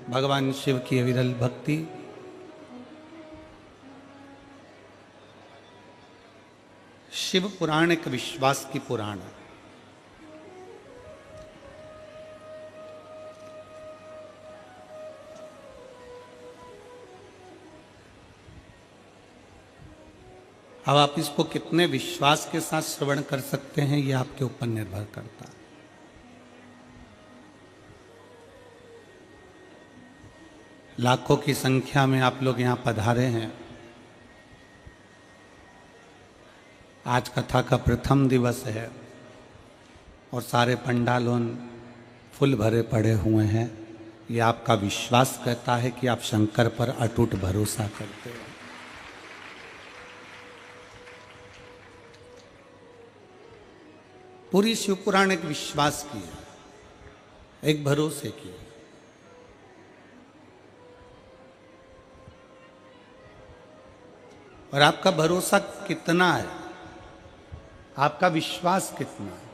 भगवान शिव की अविरल भक्ति, शिव पुराण एक विश्वास की पुराण है। अब आप इसको कितने विश्वास के साथ श्रवण कर सकते हैं, यह आपके ऊपर निर्भर करता है। लाखों की संख्या में आप लोग यहाँ पधारे हैं। आज कथा का प्रथम दिवस है और सारे पंडालों फुल भरे पड़े हुए हैं। ये आपका विश्वास कहता है कि आप शंकर पर अटूट भरोसा करते हैं। पूरी शिव पुराण एक विश्वास की है, एक भरोसे की है। और आपका भरोसा कितना है, आपका विश्वास कितना है,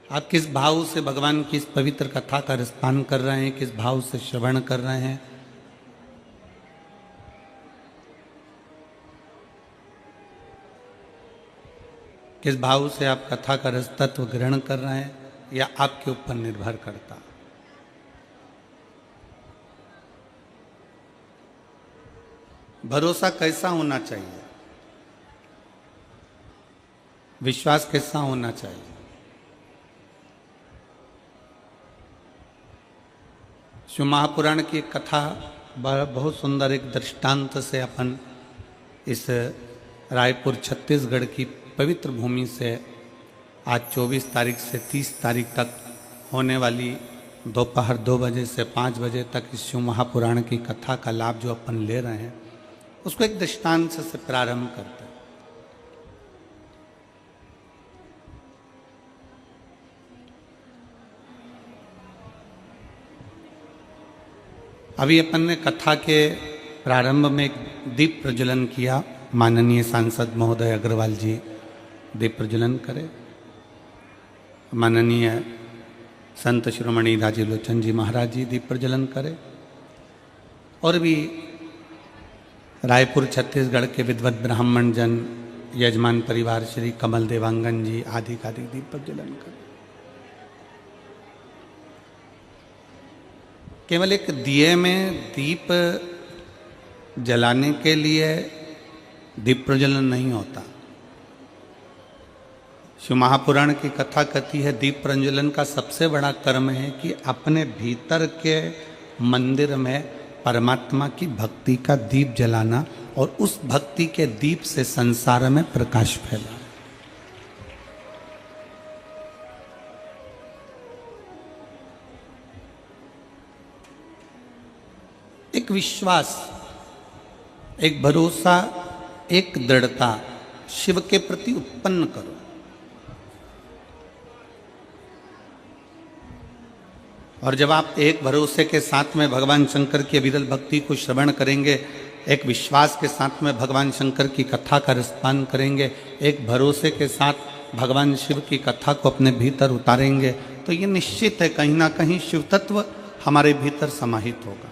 आप किस भाव से भगवान की इस पवित्र कथा का रसपान कर रहे हैं, किस भाव से श्रवण कर रहे हैं। किस भाव से आप कथा का रस तत्व ग्रहण कर रहे हैं, या आपके ऊपर निर्भर करता है। भरोसा कैसा होना चाहिए, विश्वास कैसा होना चाहिए। शिव महापुराण की एक कथा बहुत सुंदर एक दृष्टांत से अपन इस रायपुर छत्तीसगढ़ की पवित्र भूमि से आज 24 तारीख से 30 तारीख तक होने वाली दोपहर 2 बजे से 5 बजे तक इस शिव महापुराण की कथा का लाभ जो अपन ले रहे हैं, उसको एक दृष्टांत से प्रारंभ करते हैं। अभी अपन ने कथा के प्रारंभ में एक दीप प्रज्वलन किया। माननीय सांसद महोदय अग्रवाल जी दीप प्रज्वलन करे। माननीय संत शिरोमणि राजीलोचन जी महाराज जी दीप प्रज्वलन करे। और भी रायपुर छत्तीसगढ़ के विद्वत ब्राह्मण जन, यजमान परिवार श्री कमल देवांगन जी आदि का दीप प्रज्वलन करे। केवल एक दिए में दीप जलाने के लिए दीप प्रज्वलन नहीं होता। शिव महापुराण की कथा कहती है दीप प्रज्वलन का सबसे बड़ा कर्म है कि अपने भीतर के मंदिर में परमात्मा की भक्ति का दीप जलाना और उस भक्ति के दीप से संसार में प्रकाश फैलाना। एक विश्वास, एक भरोसा, एक दृढ़ता शिव के प्रति उत्पन्न करो। और जब आप एक भरोसे के साथ में भगवान शंकर की अविरल भक्ति को श्रवण करेंगे, एक विश्वास के साथ में भगवान शंकर की कथा का रसपान करेंगे, एक भरोसे के साथ भगवान शिव की कथा को अपने भीतर उतारेंगे, तो ये निश्चित है कहीं ना कहीं शिव तत्व हमारे भीतर समाहित होगा।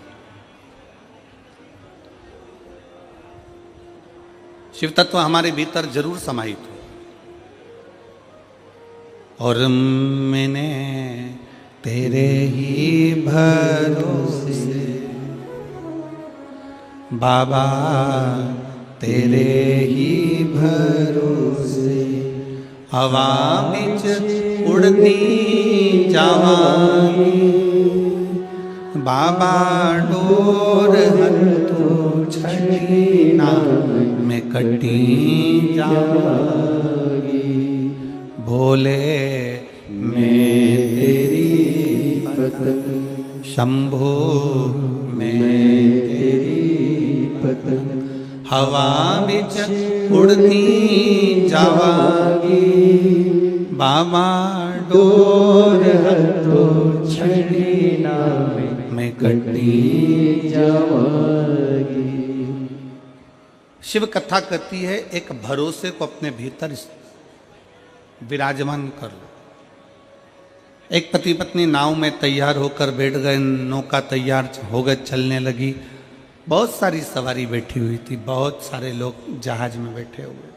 शिव तत्व हमारे भीतर जरूर समाहित हो। और मैंने तेरे ही भरोसे बाबा, तेरे ही भरोसे हवा बिच उड़ती जावांगी। बाबा डोर हंतो छड़ी ना में कटी जावांगी। भोले मैं तेरी पतंग, शंभो मैं तेरी पतंग, हवा बिच उड़ती जावांगी। बाबा डोर हथो छड़ी ना में कटी जावांगी। शिव कथा कहती है एक भरोसे को अपने भीतर विराजमान कर लो। एक पति पत्नी नाव में तैयार होकर बैठ गए, नौका तैयार हो गए, चलने लगी। बहुत सारी सवारी बैठी हुई थी, बहुत सारे लोग जहाज में बैठे हुए थे।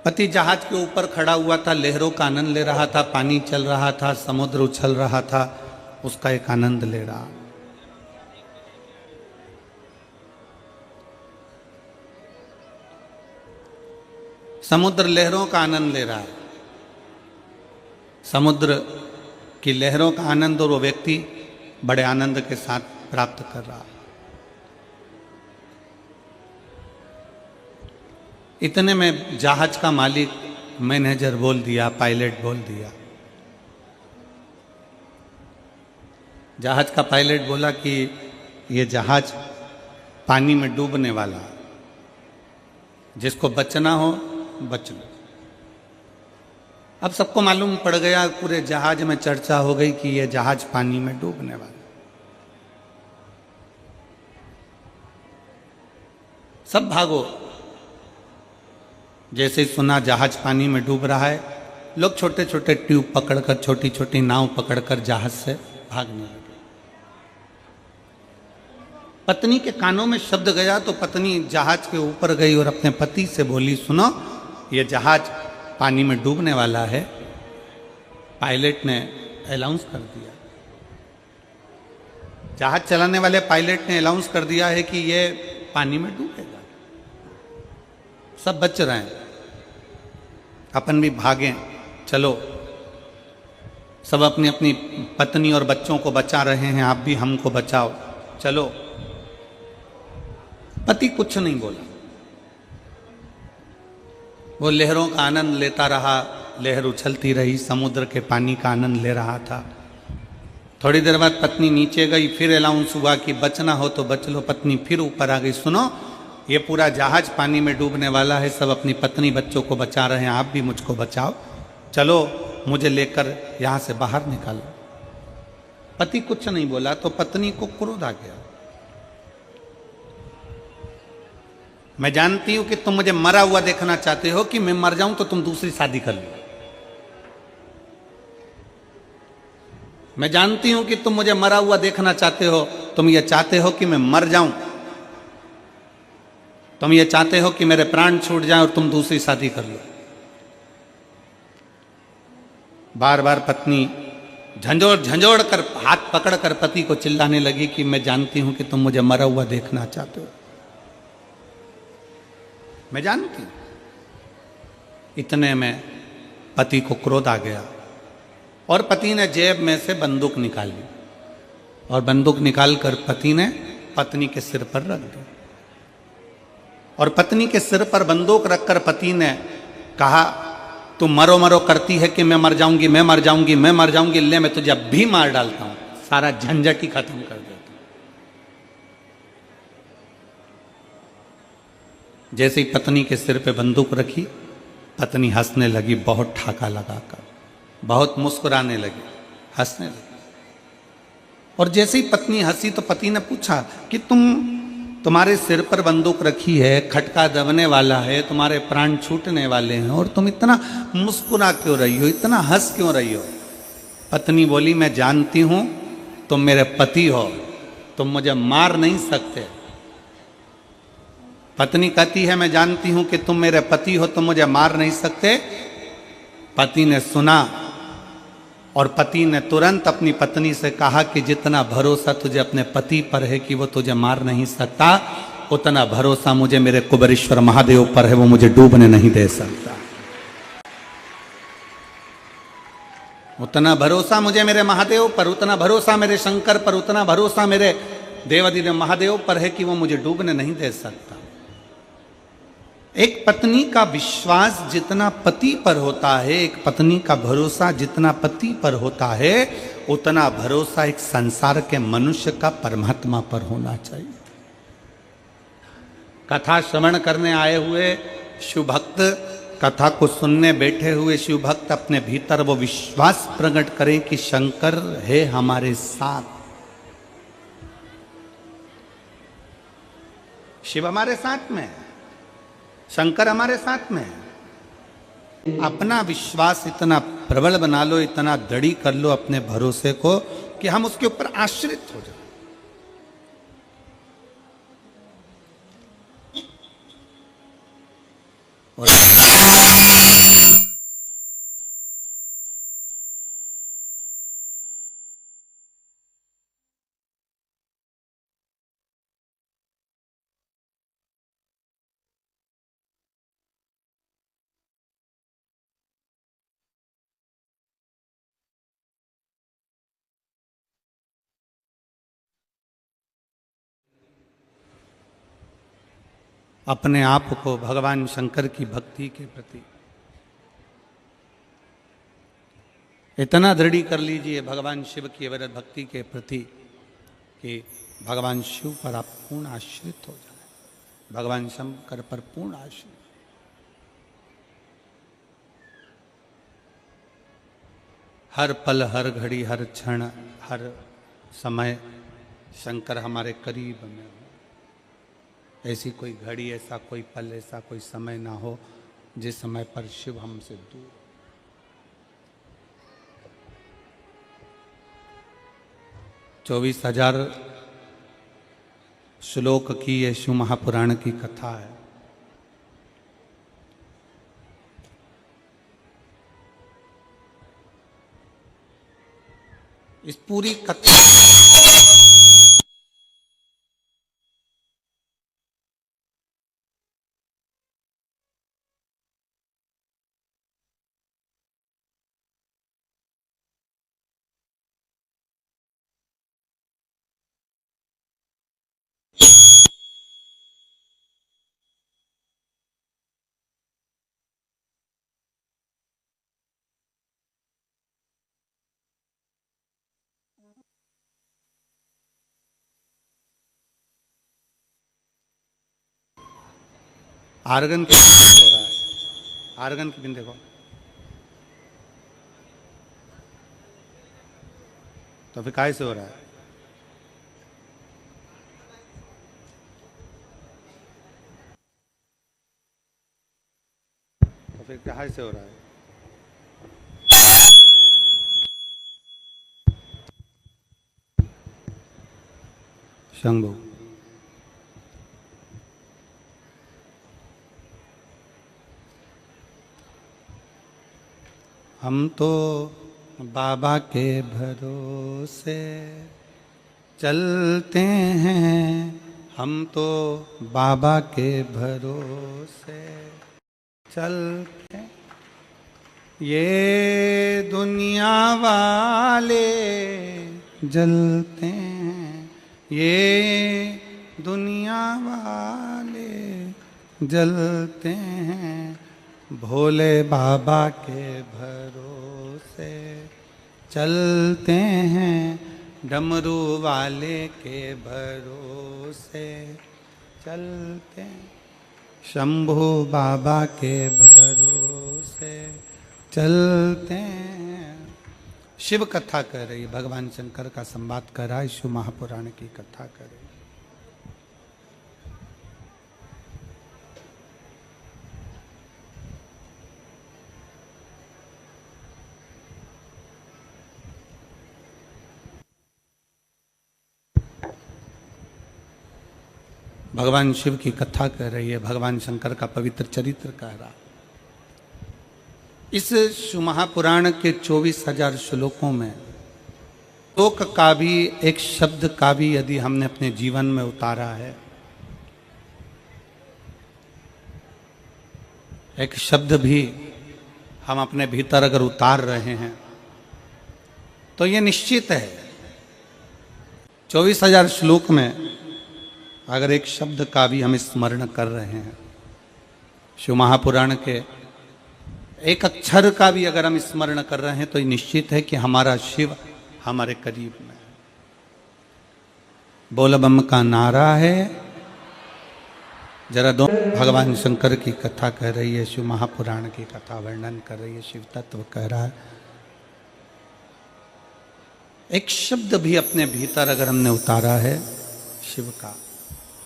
पति जहाज के ऊपर खड़ा हुआ था, लहरों का आनंद ले रहा था, पानी चल रहा था, समुद्र उछल रहा था, उसका एक आनंद ले रहा। समुद्र लहरों का आनंद ले रहा है, समुद्र की लहरों का आनंद, और वो व्यक्ति बड़े आनंद के साथ प्राप्त कर रहा है। इतने में जहाज का मालिक, मैनेजर बोल दिया, पायलट बोल दिया। जहाज का पायलट बोला कि ये जहाज पानी में डूबने वाला है, जिसको बचना हो बच लो। अब सबको मालूम पड़ गया, पूरे जहाज में चर्चा हो गई कि ये जहाज पानी में डूबने वाला। सब भागो। जैसे ही सुना जहाज पानी में डूब रहा है, लोग छोटे छोटे ट्यूब पकड़कर, छोटी छोटी नाव पकड़कर जहाज से भागने लगे। पत्नी के कानों में शब्द गया तो पत्नी जहाज के ऊपर गई और अपने पति से बोली, सुनो, ये जहाज पानी में डूबने वाला है। पायलट ने अनाउंस कर दिया, जहाज चलाने वाले पायलट ने अनाउंस कर दिया है कि ये पानी में डूबेगा। सब बच रहे हैं, अपन भी भागें, चलो। सब अपनी अपनी पत्नी और बच्चों को बचा रहे हैं, आप भी हमको बचाओ, चलो। पति कुछ नहीं बोला, वो लहरों का आनंद लेता रहा, लहर उछलती रही, समुद्र के पानी का आनंद ले रहा था। थोड़ी देर बाद पत्नी नीचे गई, फिर अनाउंस हुआ कि बचना हो तो बच लो। पत्नी फिर ऊपर आ गई, सुनो, ये पूरा जहाज पानी में डूबने वाला है, सब अपनी पत्नी बच्चों को बचा रहे हैं, आप भी मुझको बचाओ, चलो मुझे लेकर यहां से बाहर निकालो। पति कुछ नहीं बोला तो पत्नी को क्रोध आ गया। मैं जानती हूं कि तुम मुझे मरा हुआ देखना चाहते हो, कि मैं मर जाऊं तो तुम दूसरी शादी कर लो। मैं जानती हूं कि तुम मुझे मरा हुआ देखना चाहते हो, तुम ये चाहते हो कि मैं मर जाऊं, तुम ये चाहते हो कि मेरे प्राण छूट जाएं और तुम दूसरी शादी कर लो। बार बार पत्नी झंझोड़ झंझोड़ कर, हाथ पकड़ कर पति को चिल्लाने लगी कि मैं जानती हूं कि तुम मुझे मरा हुआ देखना चाहते हो, मैं जानती हूं। इतने में पति को क्रोध आ गया और पति ने जेब में से बंदूक निकाली और बंदूक निकालकर पति ने पत्नी के सिर पर रख दी। और पत्नी के सिर पर बंदूक रखकर पति ने कहा, तू मरो मरो करती है कि मैं मर जाऊंगी, मैं मर जाऊंगी, मैं मर जाऊंगी, ले मैं तुझे अब भी मार डालता हूं, सारा झंझट ही खत्म कर देता हूं। जैसे ही पत्नी के सिर पे बंदूक रखी, पत्नी हंसने लगी, बहुत ठाका लगाकर, बहुत मुस्कुराने लगी, हंसने लगी। और जैसे ही पत्नी हंसी तो पति ने पूछा कि तुम्हारे सिर पर बंदूक रखी है, खटका दबने वाला है, तुम्हारे प्राण छूटने वाले हैं, और तुम इतना मुस्कुरा क्यों रही हो, इतना हंस क्यों रही हो? पत्नी बोली, मैं जानती हूं तुम मेरे पति हो, तुम मुझे मार नहीं सकते। पत्नी कहती है, मैं जानती हूं कि तुम मेरे पति हो, तुम मुझे मार नहीं सकते। पति ने सुना और पति ने तुरंत अपनी पत्नी से कहा कि जितना भरोसा तुझे अपने पति पर है कि वो तुझे मार नहीं सकता, उतना भरोसा मुझे मेरे कुबेरेश्वर महादेव पर है, वो मुझे डूबने नहीं दे सकता। उतना भरोसा मुझे मेरे महादेव पर, उतना भरोसा मेरे शंकर पर, उतना भरोसा मेरे देवाधिदेव महादेव पर है कि वो मुझे डूबने नहीं दे सकता। एक पत्नी का विश्वास जितना पति पर होता है, एक पत्नी का भरोसा जितना पति पर होता है, उतना भरोसा एक संसार के मनुष्य का परमात्मा पर होना चाहिए। कथा श्रवण करने आए हुए शिव भक्त, कथा को सुनने बैठे हुए शिव भक्त अपने भीतर वो विश्वास प्रकट करें कि शंकर है हमारे साथ, शिव हमारे साथ में है। शंकर हमारे साथ में है। अपना विश्वास इतना प्रबल बना लो, इतना दृढ़ कर लो अपने भरोसे को कि हम उसके ऊपर आश्रित हो जाए। और अपने आप को भगवान शंकर की भक्ति के प्रति इतना दृढ़ कर लीजिए, भगवान शिव की अविरत भक्ति के प्रति, कि भगवान शिव पर आप पूर्ण आश्रित हो जाए, भगवान शंकर पर पूर्ण आश्रित। हर पल, हर घड़ी, हर क्षण, हर समय शंकर हमारे करीब में हो। ऐसी कोई घड़ी, ऐसा कोई पल, ऐसा कोई समय ना हो जिस समय पर शिव हमसे दूर। 24,000 श्लोक की ये शिव महापुराण की कथा है। इस पूरी कथा आर्गन के हो रहा है। आर्गन की बिन देखो तो फिर काय से हो रहा है? तो फिर काय से हो रहा है? शंभू, हम तो बाबा के भरोसे चलते हैं, हम तो बाबा के भरोसे चलते। ये दुनिया वाले जलते हैं, ये दुनिया वाले जलते हैं, भोले बाबा के भरोसे चलते हैं, डमरू वाले के भरोसे चलते हैं, शंभू बाबा के भरोसे चलते हैं। शिव कथा कर रही है, भगवान शंकर का संवाद कर रहा है, शिव महापुराण की कथा कर रही है। भगवान शिव की कथा कर रही है, भगवान शंकर का पवित्र चरित्र कह रहा। इस शिव महापुराण के 24,000 श्लोकों में श्लोक का भी, एक शब्द का भी यदि हमने अपने जीवन में उतारा है, एक शब्द भी हम अपने भीतर अगर उतार रहे हैं तो ये निश्चित है 24,000 श्लोक में अगर एक शब्द का भी हम स्मरण कर रहे हैं, शिव महापुराण के एक अक्षर का भी अगर हम स्मरण कर रहे हैं, तो ये निश्चित है कि हमारा शिव हमारे करीब में है। बोल बम का नारा है। जरा दो, भगवान शंकर की कथा कह रही है, शिव महापुराण की कथा वर्णन कर रही है, शिव तत्व कह रहा है। एक शब्द भी अपने भीतर अगर हमने उतारा है शिव का,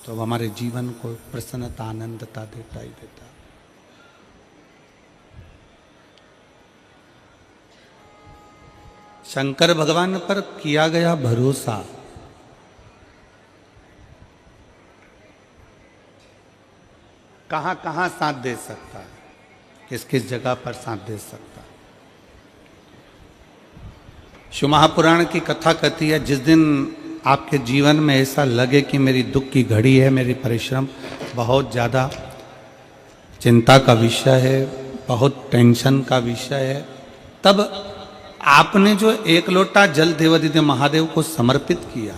तो हमारे जीवन को प्रसन्नता, आनंदता देता ही देता। शंकर भगवान पर किया गया भरोसा कहाँ कहाँ साथ दे सकता है, किस किस जगह पर साथ दे सकता है। शिव महापुराण की कथा कहती है, जिस दिन आपके जीवन में ऐसा लगे कि मेरी दुख की घड़ी है, मेरी परिश्रम बहुत ज़्यादा चिंता का विषय है, बहुत टेंशन का विषय है, तब आपने जो एक लोटा जल देवादिदेव महादेव को समर्पित किया,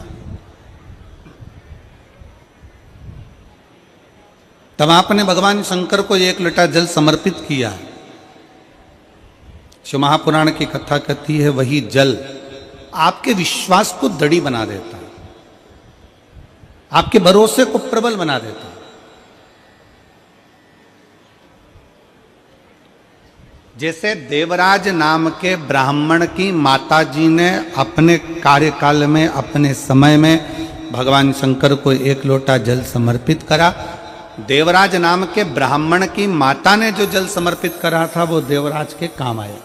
तब आपने भगवान शंकर को एक लोटा जल समर्पित किया। शिव महापुराण की कथा कहती है, वही जल आपके विश्वास को दृढ़ बना देता है, आपके भरोसे को प्रबल बना देता है। जैसे देवराज नाम के ब्राह्मण की माता जी ने अपने कार्यकाल में, अपने समय में भगवान शंकर को एक लोटा जल समर्पित करा। देवराज नाम के ब्राह्मण की माता ने जो जल समर्पित करा था वो देवराज के काम आया।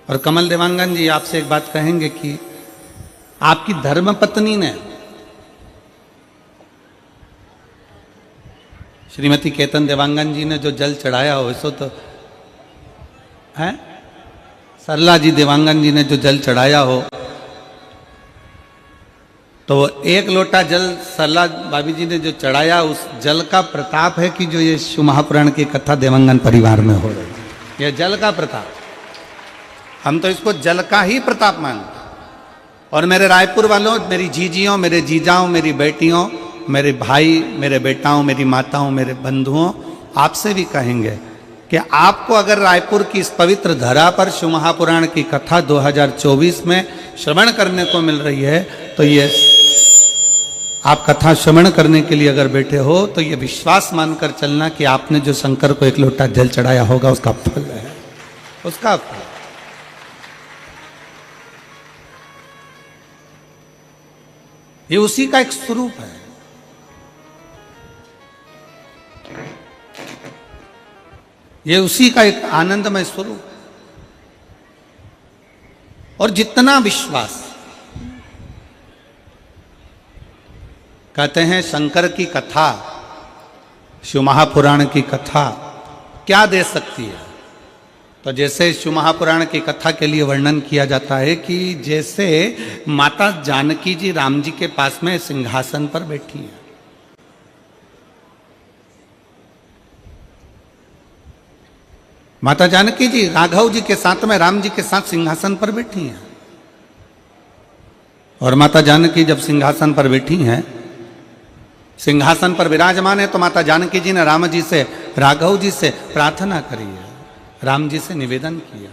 और कमल देवांगन जी आपसे एक बात कहेंगे कि आपकी धर्मपत्नी ने, श्रीमती केतन देवांगन जी ने जो जल चढ़ाया हो, इसो तो है, सरला जी देवांगन जी ने जो जल चढ़ाया हो, तो वो एक लोटा जल सरला भाभी जी ने जो चढ़ाया, उस जल का प्रताप है कि जो ये शिव महापुराण की कथा देवांगन परिवार में हो रही है। ये जल का प्रताप, हम तो इसको जल का ही प्रताप मानते। और मेरे रायपुर वालों, मेरी जीजियों, मेरे जीजाओं, मेरी बेटियों, मेरे भाई, मेरे बेटाओं, मेरी माताओं, मेरे बंधुओं, आपसे भी कहेंगे कि आपको अगर रायपुर की इस पवित्र धरा पर शिव महापुराण की कथा 2024 में श्रवण करने को मिल रही है, तो ये आप कथा श्रवण करने के लिए अगर बैठे हो, तो ये विश्वास मानकर चलना कि आपने जो शंकर को एक लोटा जल चढ़ाया होगा उसका फल है, उसका फल। ये उसी का एक स्वरूप है। ये उसी का एक आनंदमय स्वरूप। और जितना विश्वास, कहते हैं शंकर की कथा, शिव महापुराण की कथा क्या दे सकती है, तो जैसे शिव महापुराण की कथा के लिए वर्णन किया जाता है कि जैसे माता जानकी जी राम जी के पास में सिंहासन पर बैठी हैं, माता जानकी जी राघव जी के साथ में, राम जी के साथ सिंहासन पर बैठी हैं। और माता जानकी जब सिंहासन पर बैठी हैं, सिंहासन पर विराजमान है, तो माता जानकी जी ने राम जी से, राघव जी से प्रार्थना करी है, राम जी से निवेदन किया,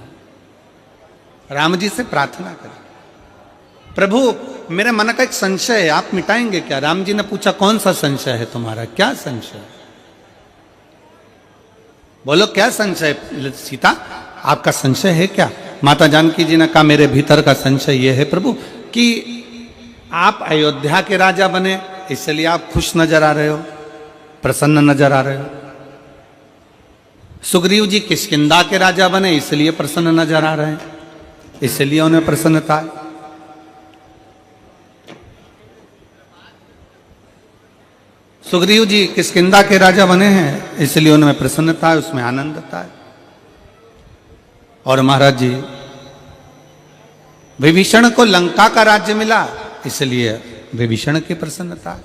राम जी से प्रार्थना करी, प्रभु मेरे मन का एक संशय है, आप मिटाएंगे क्या? राम जी ने पूछा, कौन सा संशय है तुम्हारा, क्या संशय? बोलो क्या संशय सीता, आपका संशय है क्या? माता जानकी जी ने कहा, मेरे भीतर का संशय यह है प्रभु कि आप अयोध्या के राजा बने, इसलिए आप खुश नजर आ रहे हो, प्रसन्न नजर आ रहे हो। सुग्रीव जी किष्किंधा के राजा बने, इसलिए प्रसन्न नजर आ रहे हैं, इसलिए उन्हें प्रसन्नता है। सुग्रीव जी किष्किंधा के राजा बने हैं, इसलिए उनमें प्रसन्नता है, उसमें आनंदता है। और महाराज जी विभीषण को लंका का राज्य मिला, इसलिए विभीषण की प्रसन्नता है।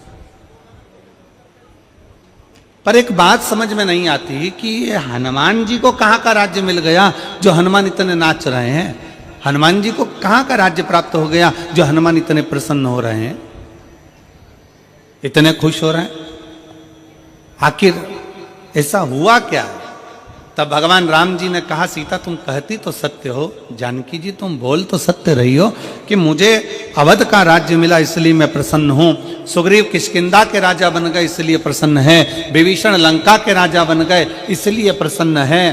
पर एक बात समझ में नहीं आती कि ये हनुमान जी को कहाँ का राज्य मिल गया जो हनुमान इतने नाच रहे हैं, हनुमान जी को कहाँ का राज्य प्राप्त हो गया जो हनुमान इतने प्रसन्न हो रहे हैं, इतने खुश हो रहे हैं। आखिर ऐसा हुआ क्या? तब भगवान राम जी ने कहा, सीता तुम कहती तो सत्य हो, जानकी जी तुम बोल तो सत्य रही हो कि मुझे अवध का राज्य मिला इसलिए मैं प्रसन्न हूं, सुग्रीव किष्किंधा के राजा बन गए इसलिए प्रसन्न है, विभीषण लंका के राजा बन गए इसलिए प्रसन्न है,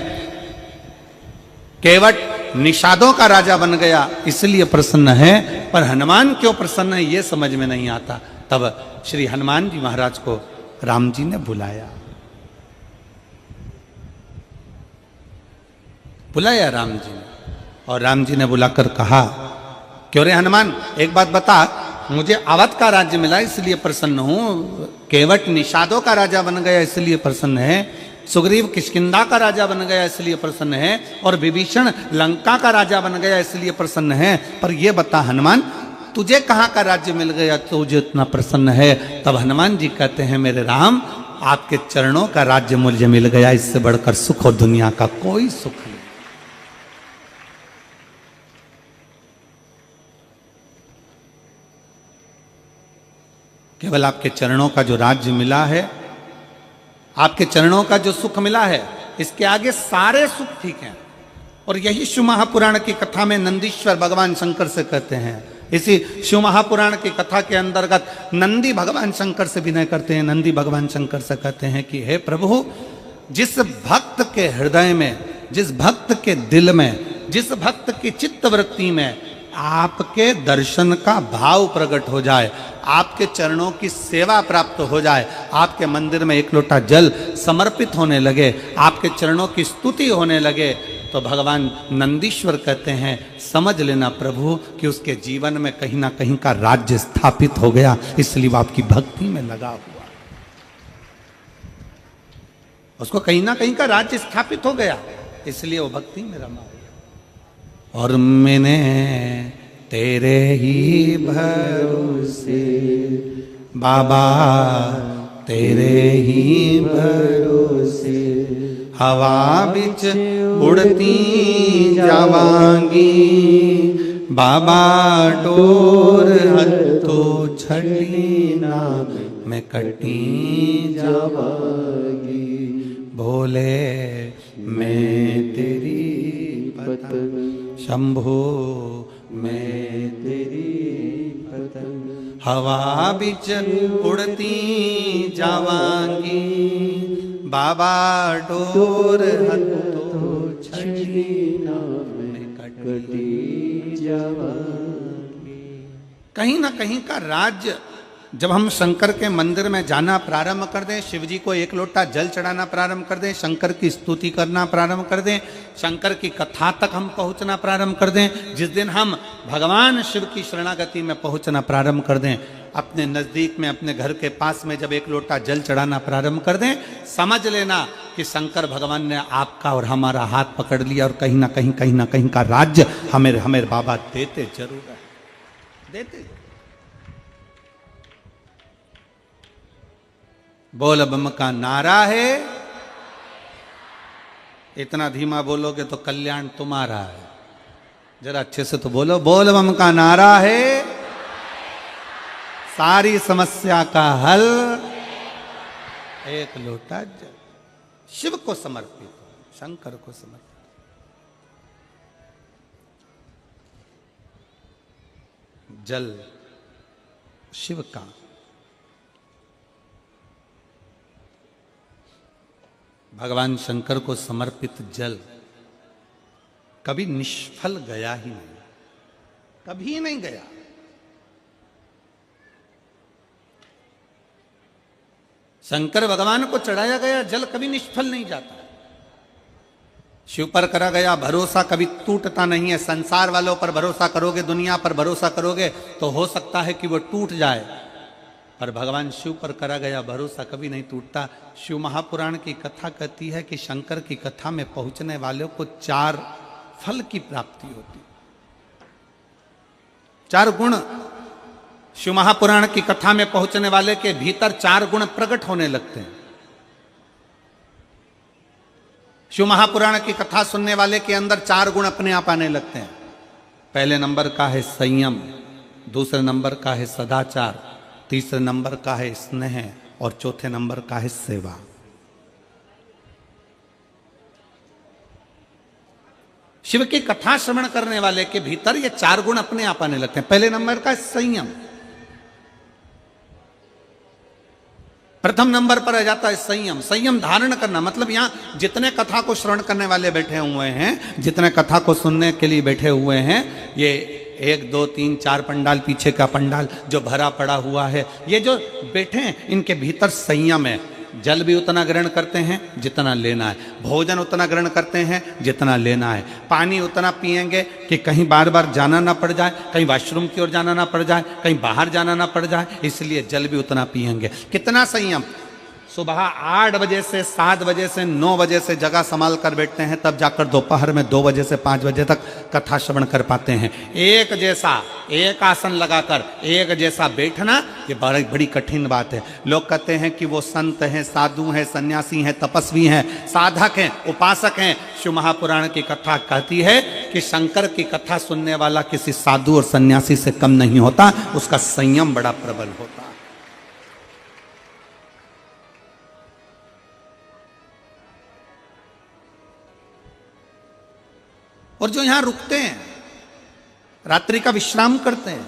केवट निषादों का राजा बन गया इसलिए प्रसन्न है। पर हनुमान क्यों प्रसन्न है ये समझ में नहीं आता। तब श्री हनुमान जी महाराज को राम जी ने बुलाया बुलाया राम जी ने, और राम जी ने बुलाकर कहा, क्यों रे हनुमान, एक बात बता, मुझे अवध का राज्य मिला इसलिए प्रसन्न हूं, केवट निषादों का राजा बन गया इसलिए प्रसन्न है, सुग्रीव किष्किंधा का राजा बन गया इसलिए प्रसन्न है, और विभीषण लंका का राजा बन गया इसलिए प्रसन्न है, पर यह बता हनुमान, तुझे कहां का राज्य मिल गया तुझे इतना प्रसन्न है? तब हनुमान जी कहते हैं, मेरे राम, आपके चरणों का राज्य मुझे मिल गया, इससे बढ़कर सुख और दुनिया का कोई सुख नहीं। केवल आपके चरणों का जो राज्य मिला है, आपके चरणों का जो सुख मिला है, इसके आगे सारे सुख ठीक हैं। और यही शिव महापुराण की कथा में नंदीश्वर भगवान शंकर से कहते हैं, इसी शिव महापुराण की कथा के अंतर्गत नंदी भगवान शंकर से विनय करते हैं, नंदी भगवान शंकर से कहते हैं कि हे प्रभु, जिस भक्त के हृदय में, जिस भक्त के दिल में, जिस भक्त की चित्तवृत्ति में आपके दर्शन का भाव प्रकट हो जाए, आपके चरणों की सेवा प्राप्त हो जाए, आपके मंदिर में एक लोटा जल समर्पित होने लगे, आपके चरणों की स्तुति होने लगे, तो भगवान नंदीश्वर कहते हैं, समझ लेना प्रभु कि उसके जीवन में कहीं ना कहीं का राज्य स्थापित हो गया, इसलिए वो आपकी भक्ति में लगा हुआ, उसको कहीं ना कहीं का राज्य स्थापित हो गया, इसलिए वो भक्ति में रमा हुआ। और मैंने तेरे ही भरोसे बाबा, तेरे ही भरोसे हवा बिच उड़ती जावांगी, बाबा डोर हथो छड़ी ना मैं कटी जावांगी, भोले मैं तेरी पतंग, शंभो मैं तेरी पतंग, हवा बिच उड़ती जावांगी, बाबा डोर हथो छड़ी ना मैं कटी जावांगी। कहीं ना कहीं का राज्य जब हम शंकर के मंदिर में जाना प्रारंभ कर दें, शिव जी को एक लोटा जल चढ़ाना प्रारंभ कर दें, शंकर की स्तुति करना प्रारंभ कर दें, शंकर की कथा तक हम पहुंचना प्रारंभ कर दें, जिस दिन हम भगवान शिव की शरणागति में पहुंचना प्रारंभ कर दें, अपने नज़दीक में, अपने घर के पास में जब एक लोटा जल चढ़ाना प्रारंभ कर दें, समझ लेना कि शंकर भगवान ने आपका और हमारा हाथ पकड़ लिया, और कहीं ना कहीं का राज्य हमें बाबा देते जरूर है, देते। बोल बम का नारा है, इतना धीमा बोलोगे तो कल्याण तुम्हारा है, जरा अच्छे से तो बोलो, बोल बम का नारा है, सारी समस्या का हल एक लोटा जल, शिव को समर्पित, शंकर को समर्पित। जल शिव का, भगवान शंकर को समर्पित जल कभी निष्फल गया ही नहीं, कभी नहीं गया। शंकर भगवान को चढ़ाया गया जल कभी निष्फल नहीं जाता, शिव पर करा गया भरोसा कभी टूटता नहीं है। संसार वालों पर भरोसा करोगे, दुनिया पर भरोसा करोगे तो हो सकता है कि वो टूट जाए, पर भगवान शिव पर करा गया भरोसा कभी नहीं टूटता। शिव महापुराण की कथा कहती है कि शंकर की कथा में पहुंचने वालों को 4 फल की प्राप्ति होती, 4 गुण। शिव महापुराण की कथा में पहुंचने वाले के भीतर 4 गुण प्रकट होने लगते हैं। शिव महापुराण की कथा सुनने वाले के अंदर 4 गुण अपने आप आने लगते हैं। पहले नंबर का है संयम, दूसरे नंबर का है सदाचार, तीसरे नंबर का है स्नेह और चौथे नंबर का है सेवा। शिव की कथा श्रवण करने वाले के भीतर ये 4 गुण अपने आप आने लगते हैं। पहले नंबर का संयम, प्रथम नंबर पर आ जाता है संयम। संयम धारण करना मतलब यहां जितने कथा को श्रवण करने वाले बैठे हुए हैं, जितने कथा को सुनने के लिए बैठे हुए हैं, ये 1 2 3 4 पंडाल, पीछे का पंडाल जो भरा पड़ा हुआ है, ये जो बैठे हैं इनके भीतर संयम है। जल भी उतना ग्रहण करते हैं जितना लेना है, भोजन उतना ग्रहण करते हैं जितना लेना है, पानी उतना पिएंगे कि कहीं बार बार जाना ना पड़ जाए, कहीं वॉशरूम की ओर जाना ना पड़ जाए, कहीं बाहर जाना ना पड़ जाए, इसलिए जल भी उतना पिएंगे। कितना संयम, सुबह 8 बजे से 7 बजे से 9 बजे से जगह संभाल कर बैठते हैं, तब जाकर दोपहर में 2 बजे से 5 बजे तक कथा श्रवण कर पाते हैं। एक जैसा एक आसन लगाकर एक जैसा बैठना ये बड़ी कठिन बात है। लोग कहते हैं कि वो संत हैं, साधु हैं, सन्यासी हैं, तपस्वी हैं, साधक हैं, उपासक हैं। शिव महापुराण की कथा कहती है कि शंकर की कथा सुनने वाला किसी साधु और सन्यासी से कम नहीं होता, उसका संयम बड़ा प्रबल होता है। और जो यहां रुकते हैं, रात्रि का विश्राम करते हैं,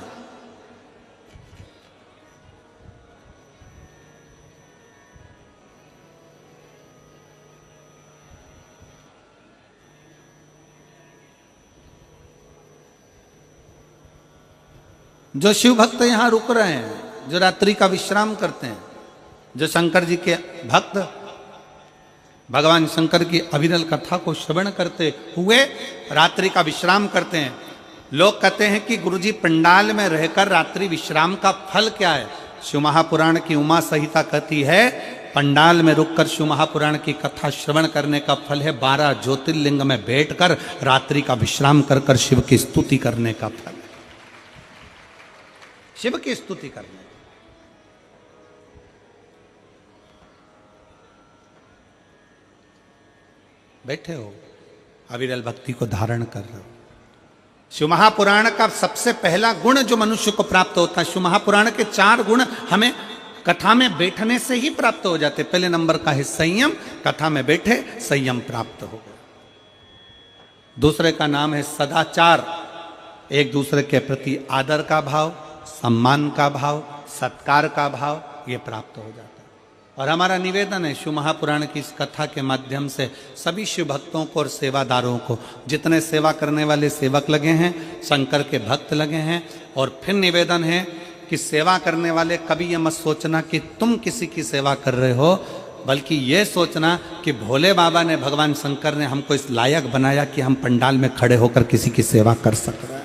जो शिव भक्त यहां रुक रहे हैं, जो रात्रि का विश्राम करते हैं, जो शंकर जी के भक्त भगवान शंकर की अविरल कथा को श्रवण करते हुए रात्रि का विश्राम करते हैं। लोग कहते हैं कि गुरुजी पंडाल में रहकर रात्रि विश्राम का फल क्या है? शिव महापुराण की उमा संहिता कहती है पंडाल में रुककर शिव महापुराण की कथा श्रवण करने का फल है 12 ज्योतिर्लिंग में बैठकर रात्रि का विश्राम कर कर शिव की स्तुति करने का फल है। शिव की स्तुति करने, बैठे हो, अविरल भक्ति को धारण कर रहे हो। शिव महापुराण का सबसे पहला गुण जो मनुष्य को प्राप्त होता है, शिव महापुराण के 4 गुण हमें कथा में बैठने से ही प्राप्त हो जाते। पहले नंबर का है संयम, कथा में बैठे संयम प्राप्त हो गया। दूसरे का नाम है सदाचार, एक दूसरे के प्रति आदर का भाव, सम्मान का भाव, सत्कार का भाव, ये प्राप्त हो जाता है। और हमारा निवेदन है शिव महापुराण की इस कथा के माध्यम से सभी शिव भक्तों को और सेवादारों को, जितने सेवा करने वाले सेवक लगे हैं, शंकर के भक्त लगे हैं, और फिर निवेदन है कि सेवा करने वाले कभी ये मत सोचना कि तुम किसी की सेवा कर रहे हो, बल्कि ये सोचना कि भोले बाबा ने, भगवान शंकर ने हमको इस लायक बनाया कि हम पंडाल में खड़े होकर किसी की सेवा कर सक रहे हैं।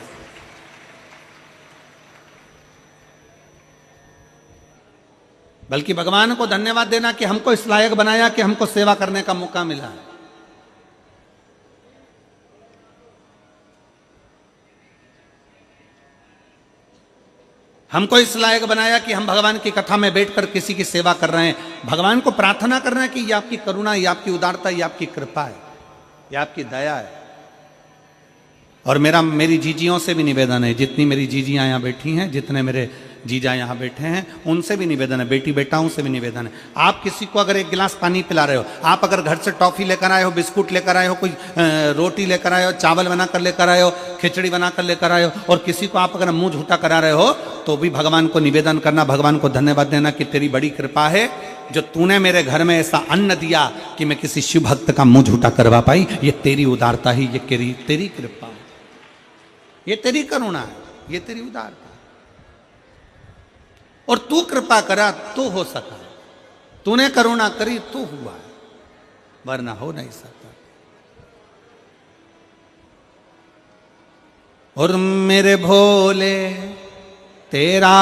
बल्कि भगवान को धन्यवाद देना कि हमको इस लायक बनाया कि हमको सेवा करने का मौका मिला है। हमको इस लायक बनाया कि हम भगवान की कथा में बैठकर किसी की सेवा कर रहे हैं। भगवान को प्रार्थना करना है कि ये आपकी करुणा, ये आपकी उदारता, ये आपकी कृपा है, ये आपकी दया है। और मेरी जीजियों से भी निवेदन है, जितनी मेरी जीजियां यहां बैठी हैं, जितने मेरे जीजा यहाँ बैठे हैं, उनसे भी निवेदन है, बेटी बेटाओं से भी निवेदन है। आप किसी को अगर एक गिलास पानी पिला रहे हो, आप अगर घर से टॉफी लेकर आए हो, बिस्कुट लेकर आए हो, कोई रोटी लेकर आए हो, चावल बनाकर लेकर आए हो, खिचड़ी बनाकर लेकर आए हो, और किसी को आप अगर मुंह झूठा करा रहे हो, तो भी भगवान को निवेदन करना, भगवान को धन्यवाद देना कि तेरी बड़ी कृपा है जो तूने मेरे घर में ऐसा अन्न दिया कि मैं किसी शिव भक्त का मुंह झूठा करवा पाई। ये तेरी उदारता ही, ये तेरी कृपा है, ये तेरी करुणा है, ये तेरी उदारता। और तू कृपा करा तो हो सका, तूने करुणा करी तो हुआ, वरना हो नहीं सकता। और मेरे भोले तेरा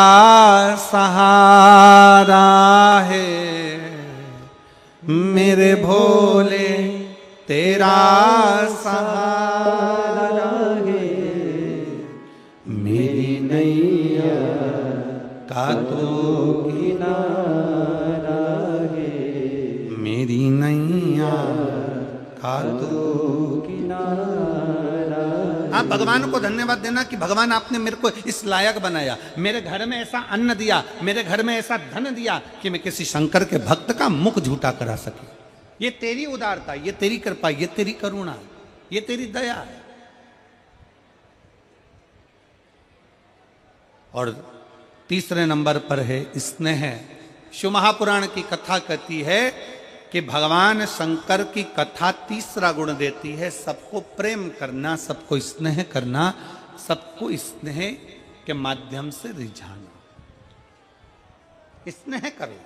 सहारा है, मेरे भोले तेरा सहारा है, मेरी नैया का तो किनारा है, मेरी नैया का तो किनारा। आप भगवान को धन्यवाद देना कि भगवान आपने मेरे को इस लायक बनाया, मेरे घर में ऐसा अन्न दिया, मेरे घर में ऐसा धन दिया कि मैं किसी शंकर के भक्त का मुख झूठा करा सके। ये तेरी उदारता, ये तेरी कृपा, ये तेरी करुणा, ये तेरी दया है। और तीसरे नंबर पर है स्नेह। शिव महापुराण की कथा कहती है कि भगवान शंकर की कथा तीसरा गुण देती है, सबको प्रेम करना, सबको स्नेह करना, सबको स्नेह के माध्यम से रिझाना। स्नेह करो,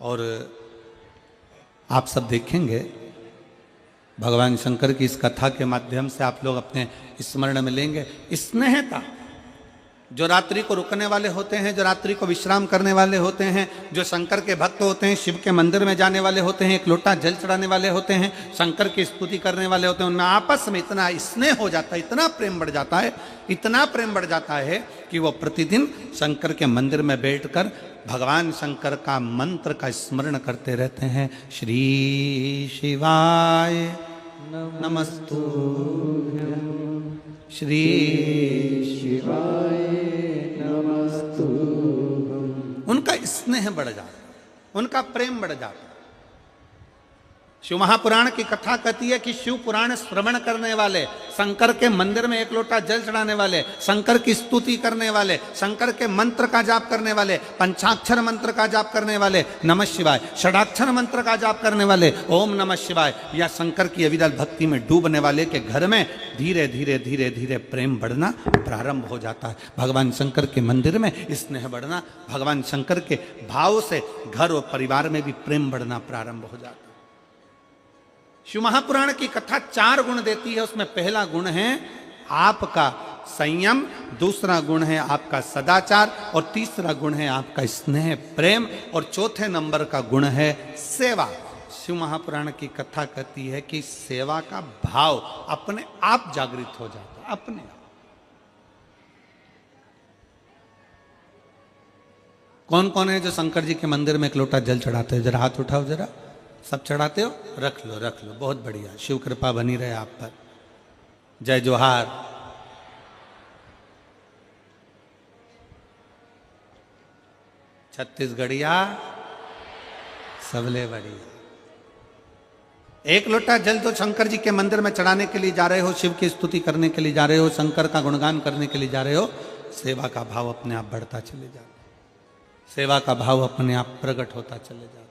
और आप सब देखेंगे भगवान शंकर की इस कथा के माध्यम से आप लोग अपने स्मरण में लेंगे स्नेहता। जो रात्रि को रुकने वाले होते हैं, जो रात्रि को विश्राम करने वाले होते हैं, जो शंकर के भक्त होते हैं, शिव के मंदिर में जाने वाले होते हैं, एक लोटा जल चढ़ाने वाले होते हैं, शंकर की स्तुति करने वाले होते हैं, उनमें आपस में इतना स्नेह हो जाता है, इतना प्रेम बढ़ जाता है, इतना प्रेम बढ़ जाता है कि वो प्रतिदिन शंकर के मंदिर में बैठकर भगवान शंकर का मंत्र का स्मरण करते रहते हैं। श्री शिवाय नमस्तुभ्यं, श्री शिवाय नमस्तुभ्यं। उनका स्नेह बढ़ जाता है, उनका प्रेम बढ़ जाता है। शिव महापुराण की कथा कहती है कि शिव पुराण श्रवण करने वाले, शंकर के मंदिर में एक लोटा जल चढ़ाने वाले, शंकर की स्तुति करने वाले, शंकर के मंत्र का जाप करने वाले, पंचाक्षर मंत्र का जाप करने वाले, नमः शिवाय, षडाक्षर मंत्र का जाप करने वाले, ओम नमः शिवाय, या शंकर की अविरल भक्ति में डूबने वाले के घर में धीरे धीरे धीरे धीरे प्रेम बढ़ना प्रारंभ हो जाता है। भगवान शंकर के मंदिर में स्नेह बढ़ना, भगवान शंकर के भाव से घर और परिवार में भी प्रेम बढ़ना प्रारंभ हो जाता है। शिव महापुराण की कथा 4 गुण देती है। उसमें पहला गुण है आपका संयम, दूसरा गुण है आपका सदाचार, और तीसरा गुण है आपका स्नेह प्रेम, और चौथे नंबर का गुण है सेवा। शिव महापुराण की कथा कहती है कि सेवा का भाव अपने आप जागृत हो जाता है, अपने आप। कौन कौन है जो शंकर जी के मंदिर में एक लोटा जल चढ़ाते हैं? जरा हाथ उठाओ, जरा। सब चढ़ाते हो? रख लो, रख लो, बहुत बढ़िया। शिव कृपा बनी रहे आप पर। जय जोहार। छत्तीसगढ़िया सबले बढ़िया। एक लोटा जल तो शंकर जी के मंदिर में चढ़ाने के लिए जा रहे हो, शिव की स्तुति करने के लिए जा रहे हो, शंकर का गुणगान करने के लिए जा रहे हो, सेवा का भाव अपने आप बढ़ता चले जाता, सेवा का भाव अपने आप प्रकट होता चले जाता।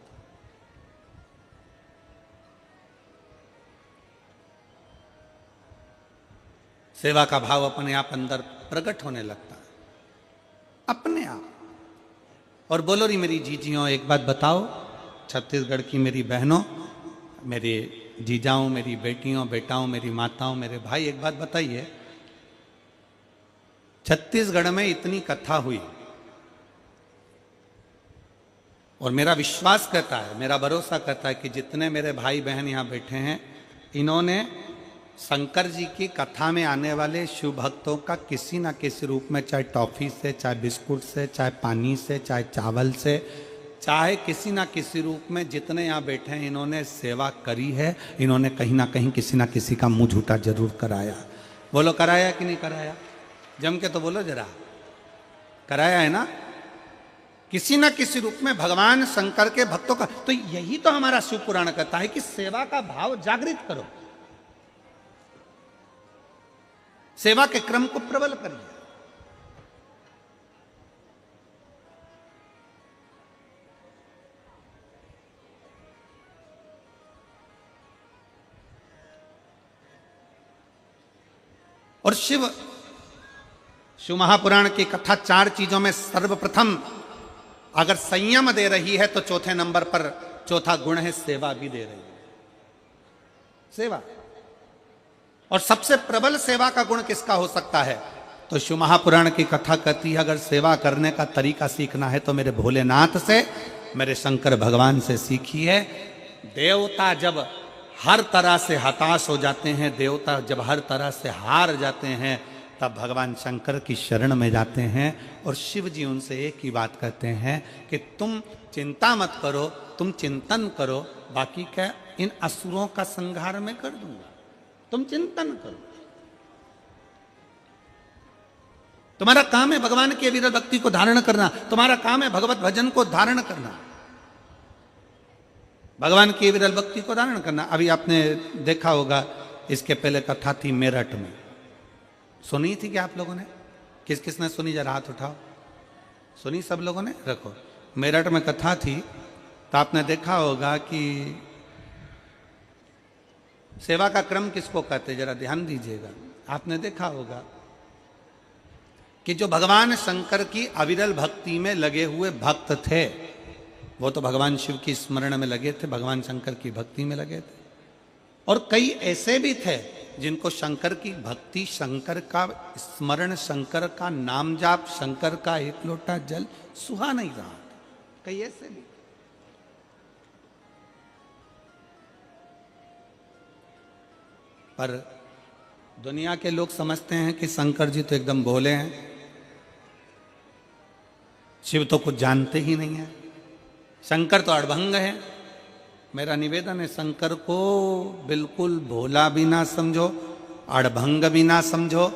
सेवा का भाव अपने आप अंदर प्रकट होने लगता है, अपने आप। और बोलो री मेरी जीजियों, एक बात बताओ, छत्तीसगढ़ की मेरी बहनों, मेरे जीजाओं, मेरी बेटियों, बेटाओं, मेरी माताओं, मेरे भाई, एक बात बताइए, छत्तीसगढ़ में इतनी कथा हुई और मेरा विश्वास कहता है, मेरा भरोसा कहता है कि जितने मेरे भाई बहन यहां बैठे हैं, इन्होंने शंकर जी की कथा में आने वाले शिव भक्तों का किसी ना किसी रूप में, चाहे टॉफी से, चाहे बिस्कुट से, चाहे पानी से, चाहे चावल से, चाहे किसी ना किसी रूप में, जितने यहाँ बैठे हैं इन्होंने सेवा करी है। इन्होंने कहीं ना कहीं किसी ना किसी का मुंह झूठा जरूर कराया। बोलो कराया कि नहीं कराया? जम के तो बोलो जरा, कराया है ना? किसी ना किसी रूप में भगवान शंकर के भक्तों का। तो यही तो हमारा शिव पुराण कहता है कि सेवा का भाव जागृत करो, सेवा के क्रम को प्रबल करिए। और शिव महापुराण की कथा 4 चीजों में सर्वप्रथम अगर संयम दे रही है तो चौथे नंबर पर चौथा गुण है सेवा भी दे रही है, सेवा। और सबसे प्रबल सेवा का गुण किसका हो सकता है? तो शिव महापुराण की कथा कहती है अगर सेवा करने का तरीका सीखना है तो मेरे भोलेनाथ से, मेरे शंकर भगवान से सीखिए। देवता जब हर तरह से हताश हो जाते हैं, देवता जब हर तरह से हार जाते हैं, तब भगवान शंकर की शरण में जाते हैं और शिव जी उनसे एक ही बात कहते हैं कि तुम चिंता मत करो, तुम चिंतन करो, बाकी क्या इन असुरों का संहार मैं कर दूंगा, तुम चिंतन करो। तुम्हारा काम है भगवान की अविरल भक्ति को धारण करना, तुम्हारा काम है भगवत भजन को धारण करना, भगवान की अविरल भक्ति को धारण करना। अभी आपने देखा होगा, इसके पहले कथा थी मेरठ में, सुनी थी क्या आप लोगों ने? किस किस ने सुनी? जरा हाथ उठाओ। सुनी सब लोगों ने? रखो। मेरठ में कथा थी तो आपने देखा होगा कि सेवा का क्रम किसको कहते, जरा ध्यान दीजिएगा। आपने देखा होगा कि जो भगवान शंकर की अविरल भक्ति में लगे हुए भक्त थे, वो तो भगवान शिव की स्मरण में लगे थे, भगवान शंकर की भक्ति में लगे थे। और कई ऐसे भी थे जिनको शंकर की भक्ति, शंकर का स्मरण, शंकर का नाम जाप, शंकर का एक लोटा जल सुहा नहीं रहा। कई ऐसे भी। पर दुनिया के लोग समझते हैं कि शंकर जी तो एकदम भोले हैं, शिव तो कुछ जानते ही नहीं है, शंकर तो अड़भंग है। मेरा निवेदन है, शंकर को बिल्कुल भोला भी ना समझो, अड़भंग भी ना समझो।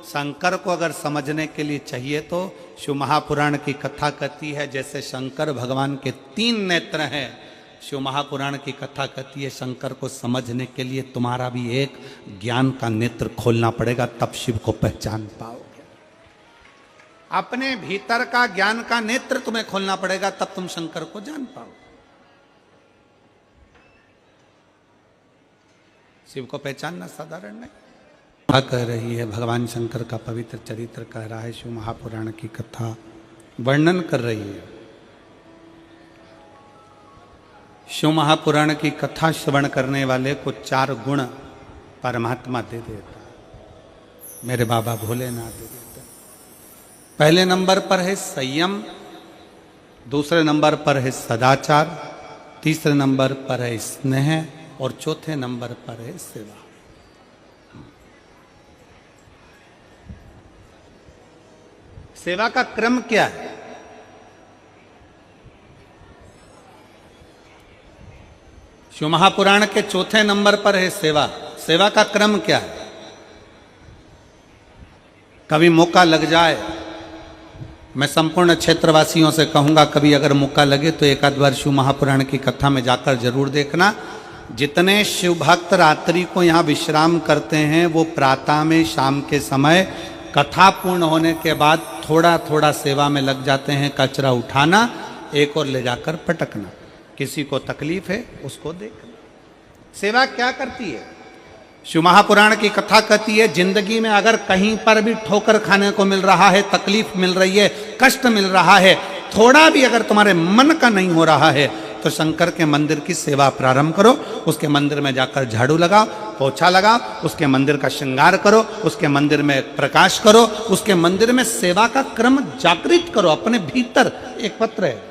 शंकर को अगर समझने के लिए चाहिए तो शिव महापुराण की कथा कहती है जैसे शंकर भगवान के 3 नेत्र हैं, शिव महापुराण की कथा कहती है शंकर को समझने के लिए तुम्हारा भी एक ज्ञान का नेत्र खोलना पड़ेगा, तब शिव को पहचान पाओगे। अपने भीतर का ज्ञान का नेत्र तुम्हें खोलना पड़ेगा, तब तुम शंकर को जान पाओगे। शिव को पहचानना साधारण नहीं। क्या कह रही है भगवान शंकर का पवित्र चरित्र कह रहा है, शिव महापुराण की कथा वर्णन कर रही है। शिव महापुराण की कथा श्रवण करने वाले को 4 गुण परमात्मा दे देता है, मेरे बाबा भोलेनाथ दे देते। पहले नंबर पर है संयम, दूसरे नंबर पर है सदाचार, तीसरे नंबर पर है स्नेह और चौथे नंबर पर है सेवा। सेवा का क्रम क्या है? शिव महापुराण के चौथे नंबर पर है सेवा। सेवा का क्रम क्या है? कभी मौका लग जाए, मैं संपूर्ण क्षेत्रवासियों से कहूंगा, कभी अगर मौका लगे तो एक आध बार शिव महापुराण की कथा में जाकर जरूर देखना। जितने शिव भक्त रात्रि को यहाँ विश्राम करते हैं वो प्रातः में, शाम के समय कथा पूर्ण होने के बाद थोड़ा थोड़ा सेवा में लग जाते हैं। कचरा उठाना, एक और ले जाकर पटकना, किसी को तकलीफ है उसको देखना। सेवा क्या करती है? शिव महापुराण की कथा कहती है जिंदगी में अगर कहीं पर भी ठोकर खाने को मिल रहा है, तकलीफ मिल रही है, कष्ट मिल रहा है, थोड़ा भी अगर तुम्हारे मन का नहीं हो रहा है तो शंकर के मंदिर की सेवा प्रारंभ करो। उसके मंदिर में जाकर झाड़ू लगाओ, पोछा लगाओ, उसके मंदिर का श्रृंगार करो, उसके मंदिर में प्रकाश करो, उसके मंदिर में सेवा का क्रम जागृत करो। अपने भीतर एक पत्र है,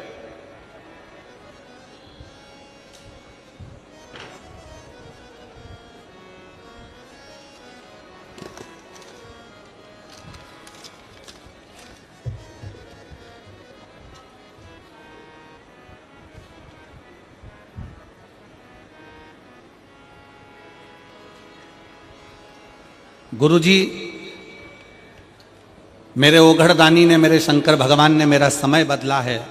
गुरुजी मेरे ओघड़दानी ने, मेरे शंकर भगवान ने मेरा समय बदला है,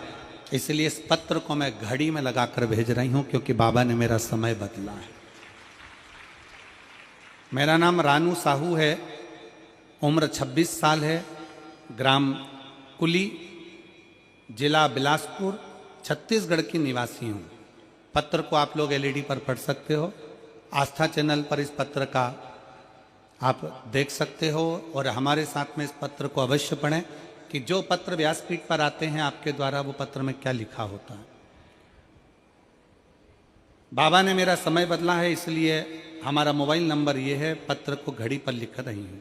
इसलिए इस पत्र को मैं घड़ी में लगाकर भेज रही हूं क्योंकि बाबा ने मेरा समय बदला है। मेरा नाम रानू साहू है, उम्र 26 साल है, ग्राम कुली, जिला बिलासपुर, छत्तीसगढ़ की निवासी हूं। पत्र को आप लोग एलईडी पर पढ़ सकते हो, आस्था चैनल पर इस पत्र का आप देख सकते हो और हमारे साथ में इस पत्र को अवश्य पढ़ें कि जो पत्र व्यासपीठ पर आते हैं आपके द्वारा वो पत्र में क्या लिखा होता है। बाबा ने मेरा समय बदला है, इसलिए हमारा मोबाइल नंबर ये है, पत्र को घड़ी पर लिख रही हूं।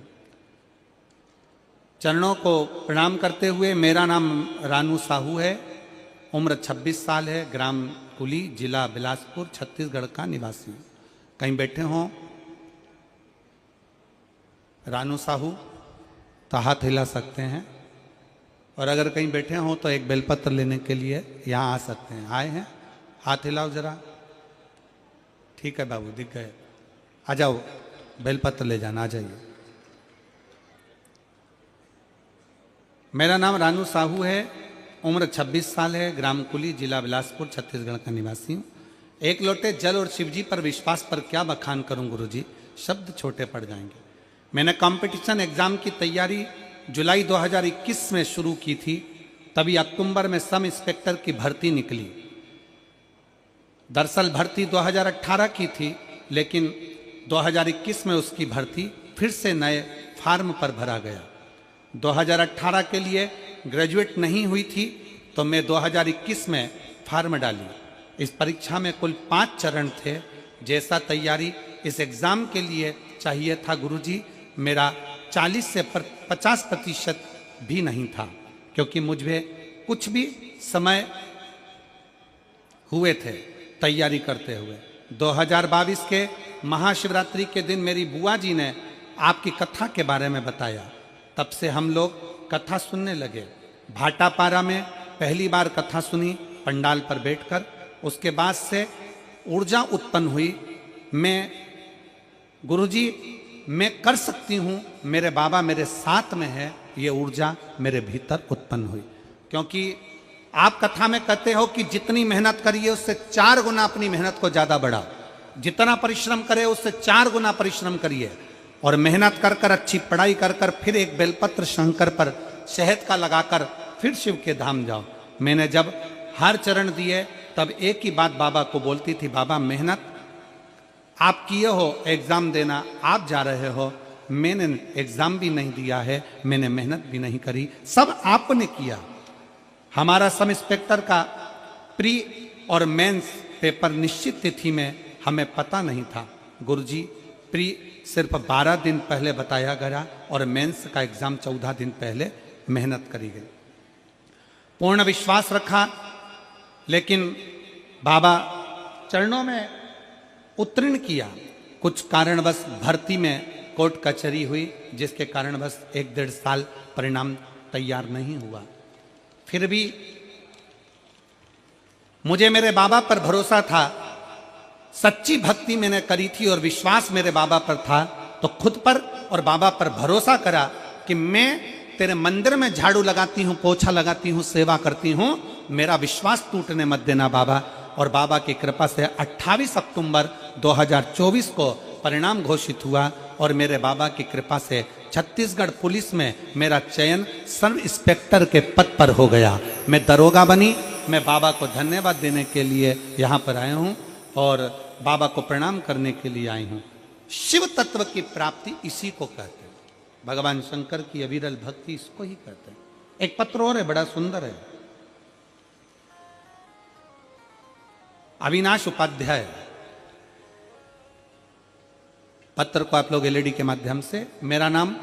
चरणों को प्रणाम करते हुए, मेरा नाम रानू साहू है, उम्र 26 साल है, ग्राम कुली, जिला बिलासपुर, छत्तीसगढ़ का निवासी हूं। कहीं बैठे हों रानू साहू तो हाथ हिला सकते हैं, और अगर कहीं बैठे हों तो एक बेलपत्र लेने के लिए यहाँ आ सकते हैं। आए हैं? हाथ हिलाओ जरा। ठीक है बाबू, दिख गए। आ जाओ, बेलपत्र ले जाना, आ जाइए। मेरा नाम रानू साहू है, उम्र 26 साल है, ग्राम कुली, जिला बिलासपुर, छत्तीसगढ़ का निवासी हूँ। एक लोटे जल और शिवजी पर विश्वास पर क्या बखान करूं गुरुजी, शब्द छोटे पड़ जाएंगे। मैंने कंपटीशन एग्जाम की तैयारी जुलाई 2021 में शुरू की थी, तभी अक्टूबर में सब इंस्पेक्टर की भर्ती निकली। दरअसल भर्ती 2018 की थी, लेकिन 2021 में उसकी भर्ती फिर से नए फार्म पर भरा गया। 2018 के लिए ग्रेजुएट नहीं हुई थी, तो मैं 2021 में फॉर्म डाली। इस परीक्षा में कुल 5 चरण थे। जैसा तैयारी इस एग्ज़ाम के लिए चाहिए था गुरुजी, मेरा 40 से 50% भी नहीं था, क्योंकि मुझे कुछ भी समय हुए थे तैयारी करते हुए। 2022 के महाशिवरात्रि के दिन मेरी बुआ जी ने आपकी कथा के बारे में बताया। तब से हम लोग कथा सुनने लगे। भाटापारा में पहली बार कथा सुनी पंडाल पर बैठकर। उसके बाद से ऊर्जा उत्पन्न हुई। मैं गुरुजी मैं कर सकती हूँ, मेरे बाबा मेरे साथ में है, ये ऊर्जा मेरे भीतर उत्पन्न हुई। क्योंकि आप कथा में कहते हो कि जितनी मेहनत करिए उससे 4 गुना अपनी मेहनत को ज़्यादा बढ़ाओ, जितना परिश्रम करे उससे 4 गुना परिश्रम करिए, और मेहनत कर कर अच्छी पढ़ाई कर कर फिर एक बेलपत्र शंकर पर शहद का लगाकर फिर शिव के धाम जाओ। मैंने जब हर चरण दिए तब एक ही बात बाबा को बोलती थी, बाबा मेहनत आप किए हो, एग्ज़ाम देना आप जा रहे हो, मैंने एग्ज़ाम भी नहीं दिया है, मैंने मेहनत भी नहीं करी, सब आपने किया। हमारा सब इंस्पेक्टर का प्री और मेंस पेपर निश्चित तिथि में हमें पता नहीं था गुरुजी। प्री सिर्फ 12 दिन पहले बताया गया और मेंस का एग्ज़ाम 14 दिन पहले मेहनत करी गई। पूर्ण विश्वास रखा, लेकिन बाबा चरणों में उत्तीर्ण किया। कुछ कारणवश भर्ती में कोर्ट कचहरी हुई, जिसके कारणवश 1-1.5 साल परिणाम तैयार नहीं हुआ। फिर भी मुझे मेरे बाबा पर भरोसा था, सच्ची भक्ति मैंने करी थी और विश्वास मेरे बाबा पर था, तो खुद पर और बाबा पर भरोसा करा कि मैं तेरे मंदिर में झाड़ू लगाती हूँ, पोछा लगाती हूँ, सेवा करती हूँ, मेरा विश्वास टूटने मत देना बाबा। और बाबा की कृपा से 28 अक्टूबर 2024 को परिणाम घोषित हुआ और मेरे बाबा की कृपा से छत्तीसगढ़ पुलिस में मेरा चयन सब इंस्पेक्टर के पद पर हो गया। मैं दरोगा बनी। मैं बाबा को धन्यवाद देने के लिए यहाँ पर आया हूँ और बाबा को प्रणाम करने के लिए आई हूँ। शिव तत्व की प्राप्ति इसी को कहते हैं। भगवान शंकर की अविरल भक्ति इसको ही कहते हैं। एक पत्र और है, बड़ा सुंदर है। अविनाश उपाध्याय, पत्र को आप लोग एलईडी के माध्यम से, मेरा नाम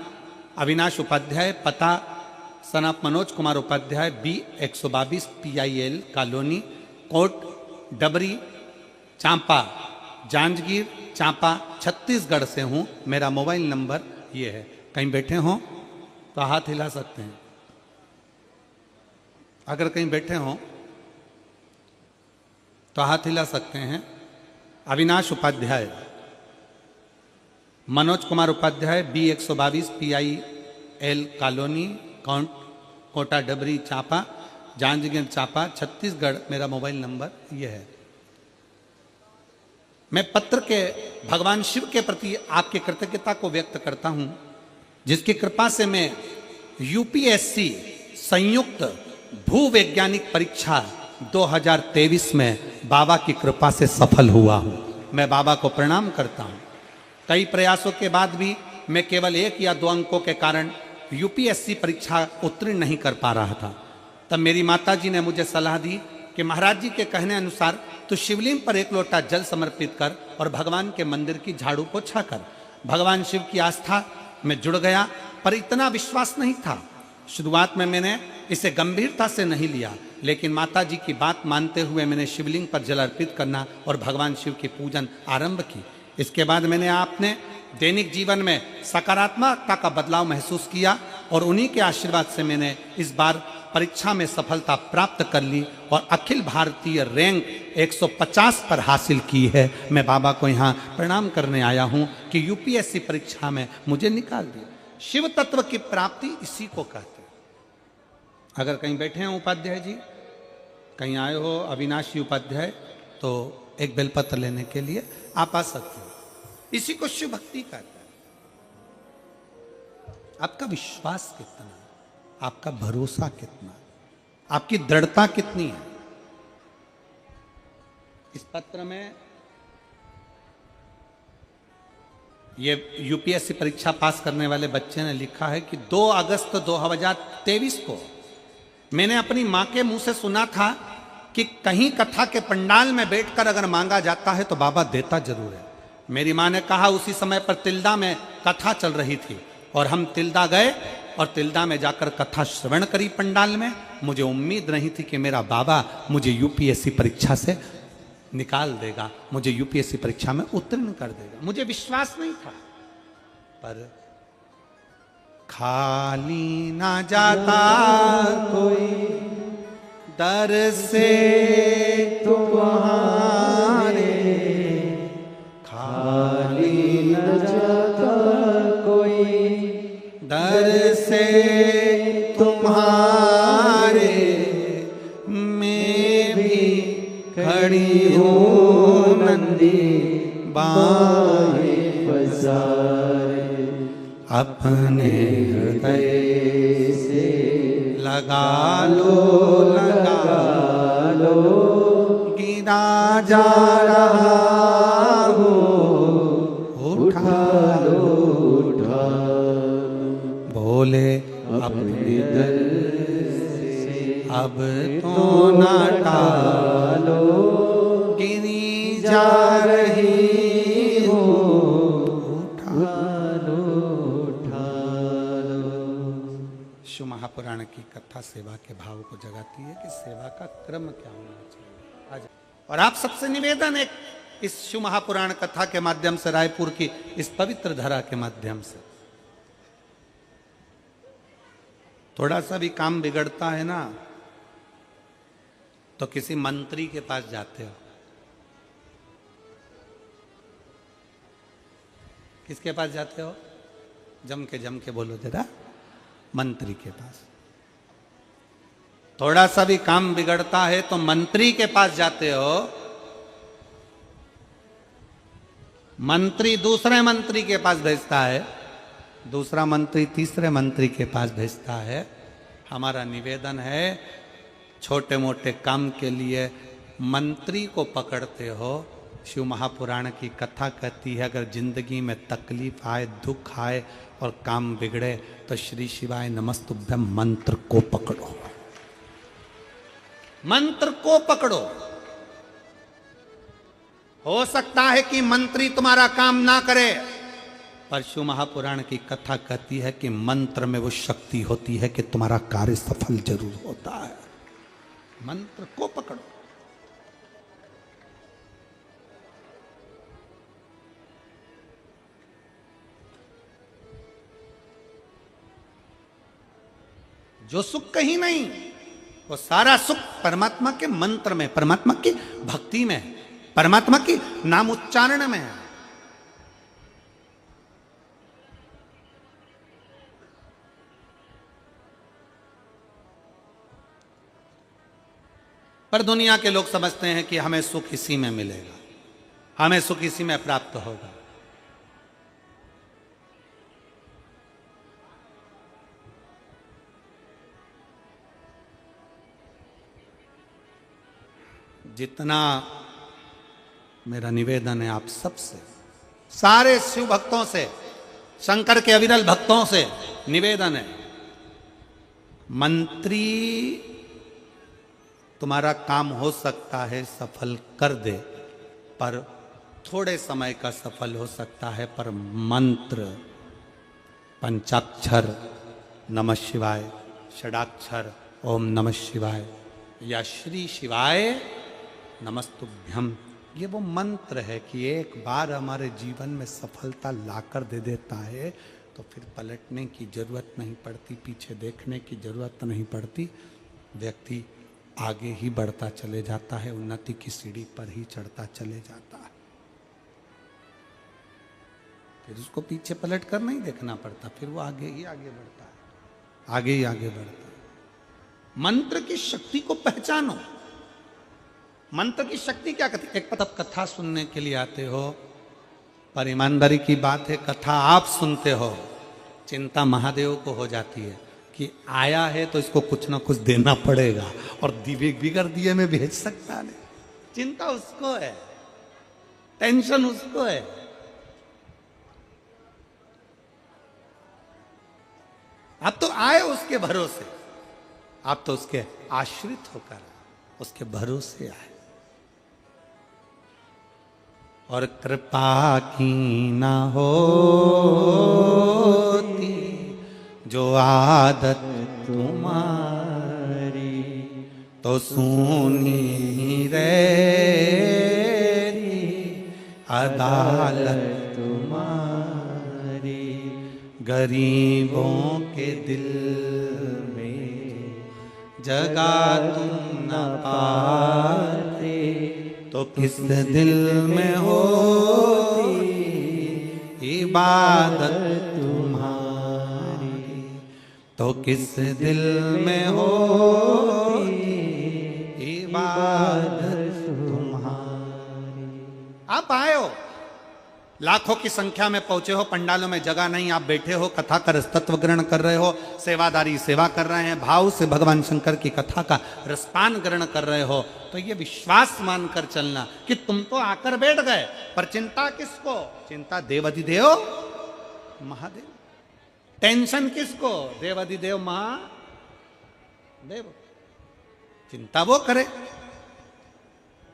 अविनाश उपाध्याय, पता सनाप Manoj Kumar Upadhyay, B 122 PIL colony, Kot Dabri, Champa, Janjgir Champa, Chhattisgarh से हूं। मेरा मोबाइल नंबर ये है। कहीं बैठे हों तो हाथ हिला सकते हैं। अगर कहीं बैठे हों तो हाथ हिला सकते हैं। Avinash Upadhyay, Manoj Kumar Upadhyay, B 122 PIL colony, Kota Dabri Champa, Janjgir Champa, Chhattisgarh. मेरा मोबाइल नंबर यह है। मैं पत्र के भगवान शिव के प्रति आपकी कृतज्ञता को व्यक्त करता हूं, जिसकी कृपा से मैं UPSC संयुक्त भूवैज्ञानिक परीक्षा 2023 में बाबा की कृपा से सफल हुआ हूं। मैं बाबा को प्रणाम करता हूं। कई प्रयासों के बाद भी मैं केवल 1 या 2 अंकों के कारण UPSC परीक्षा उत्तीर्ण नहीं कर पा रहा था। तब मेरी माता जी ने मुझे सलाह दी कि महाराज जी के कहने अनुसार तो शिवलिंग पर 1 लोटा जल समर्पित कर और भगवान के मंदिर की झाड़ू पोछा कर। भगवान शिव की आस्था में जुड़ गया, पर इतना विश्वास नहीं था। शुरुआत में मैंने इसे गंभीरता से नहीं लिया, लेकिन माता जी की बात मानते हुए मैंने शिवलिंग पर जल अर्पित करना और भगवान शिव की पूजन आरंभ की। इसके बाद मैंने अपने दैनिक जीवन में सकारात्मकता का बदलाव महसूस किया और उन्हीं के आशीर्वाद से मैंने इस बार परीक्षा में सफलता प्राप्त कर ली और अखिल भारतीय रैंक 150 पर हासिल की है। मैं बाबा को यहाँ प्रणाम करने आया हूँ कि UPSC परीक्षा में मुझे निकाल दिया। शिव तत्व की प्राप्ति इसी को कहते हैं। अगर कहीं बैठे हैं उपाध्याय जी, कहीं आए हो अविनाशी उपाध्याय, तो एक बेलपत्र लेने के लिए आप आ सकते हो। इसी को शिव भक्ति कहते हैं। आपका विश्वास कितना, आपका भरोसा कितना, आपकी दृढ़ता कितनी है। इस पत्र में ये UPSC परीक्षा पास करने वाले बच्चे ने लिखा है कि 2 अगस्त 2023 को मैंने अपनी मां के मुंह से सुना था कि कहीं कथा के पंडाल में बैठकर अगर मांगा जाता है तो बाबा देता जरूर है। मेरी माँ ने कहा उसी समय पर तिल्दा में कथा चल रही थी और हम तिल्दा गए और तिल्दा में जाकर कथा श्रवण करी पंडाल में। मुझे उम्मीद नहीं थी कि मेरा बाबा मुझे यूपीएससी परीक्षा से निकाल देगा, मुझे यूपीएससी परीक्षा में उत्तीर्ण कर देगा। मुझे विश्वास नहीं था, पर खाली ना जाता कोई दर से तुम्हारे, खाली न जाता कोई दर से तुम्हारे, मैं भी खड़ी हूँ नंदी बाहें पसारे, अपने हृदय से लगा लो गिरा जा रहा हो, उठा लो बोले अपने दर से अब तो ना टालो, गिरी जा रही हो, शिव महापुराण की कथा सेवा के भाव को जगाती है कि सेवा का क्रम क्या होना चाहिए। और आप सबसे निवेदन है इस शिव महापुराण कथा के माध्यम से, रायपुर की इस पवित्र धरा के माध्यम से, थोड़ा सा भी काम बिगड़ता है ना तो किसी मंत्री के पास जाते हो। किसके पास जाते हो? जम के बोलो जरा, मंत्री के पास। थोड़ा सा भी काम बिगड़ता है तो मंत्री के पास जाते हो। मंत्री दूसरे मंत्री के पास भेजता है, दूसरा मंत्री तीसरे मंत्री के पास भेजता है। हमारा निवेदन है, छोटे मोटे काम के लिए मंत्री को पकड़ते हो। शिव महापुराण की कथा कहती है अगर जिंदगी में तकलीफ आए, दुख आए और काम बिगड़े तो श्री शिवाय नमस्तुभ्यम मंत्र को पकड़ो, मंत्र को पकड़ो। हो सकता है कि मंत्री तुम्हारा काम ना करे, पर शिव महापुराण की कथा कहती है कि मंत्र में वो शक्ति होती है कि तुम्हारा कार्य सफल जरूर होता है। मंत्र को पकड़ो। जो सुख कहीं नहीं, वो सारा सुख परमात्मा के मंत्र में, परमात्मा की भक्ति में, परमात्मा की नाम उच्चारण में है। पर दुनिया के लोग समझते हैं कि हमें सुख इसी में मिलेगा, हमें सुख इसी में प्राप्त होगा। जितना मेरा निवेदन है आप सबसे, सारे शिव भक्तों से, शंकर के अविरल भक्तों से निवेदन है, मंत्री तुम्हारा काम हो सकता है सफल कर दे, पर थोड़े समय का सफल हो सकता है, पर मंत्र पंचाक्षर नमः शिवाय, षडाक्षर ओम नमः शिवाय या श्री शिवाय नमस्तुभ्यम, ये वो मंत्र है कि एक बार हमारे जीवन में सफलता लाकर दे देता है तो फिर पलटने की जरूरत नहीं पड़ती, पीछे देखने की जरूरत नहीं पड़ती। व्यक्ति आगे ही बढ़ता चले जाता है, उन्नति की सीढ़ी पर ही चढ़ता चले जाता है। फिर उसको पीछे पलट कर नहीं देखना पड़ता, फिर वो आगे ही आगे बढ़ता है, आगे ही आगे बढ़ता है। मंत्र की शक्ति को पहचानो। मंत्र की शक्ति क्या कहती है? एक पतप कथा सुनने के लिए आते हो, पर ईमानदारी की बात है कथा आप सुनते हो, चिंता महादेव को हो जाती है कि आया है तो इसको कुछ ना कुछ देना पड़ेगा, और दिव्य बिगर दिए में भेज सकता नहीं। चिंता उसको है, टेंशन उसको है। आप तो आए उसके भरोसे, आप तो उसके आश्रित होकर। उसके भरोसे आए। और कृपा की ना होती जो आदत तुम्हारी, तो सुनी रहती अदालत तुम्हारी। गरीबों के दिल में जगह तुम न पाते, तो किस दिल में होती इबादत तुम्हारी, तो किस दिल में होती इबादत तुम्हारी। आप आए हो, लाखों की संख्या में पहुंचे हो, पंडालों में जगह नहीं, आप बैठे हो, कथा का रसतत्व ग्रहण कर रहे हो, सेवादारी सेवा कर रहे हैं, भाव से भगवान शंकर की कथा का रसपान ग्रहण कर रहे हो, तो ये विश्वास मानकर चलना कि तुम तो आकर बैठ गए, पर चिंता किसको? चिंता देवाधिदेव महादेव। टेंशन किसको? देवाधिदेव महादेव। चिंता वो करे,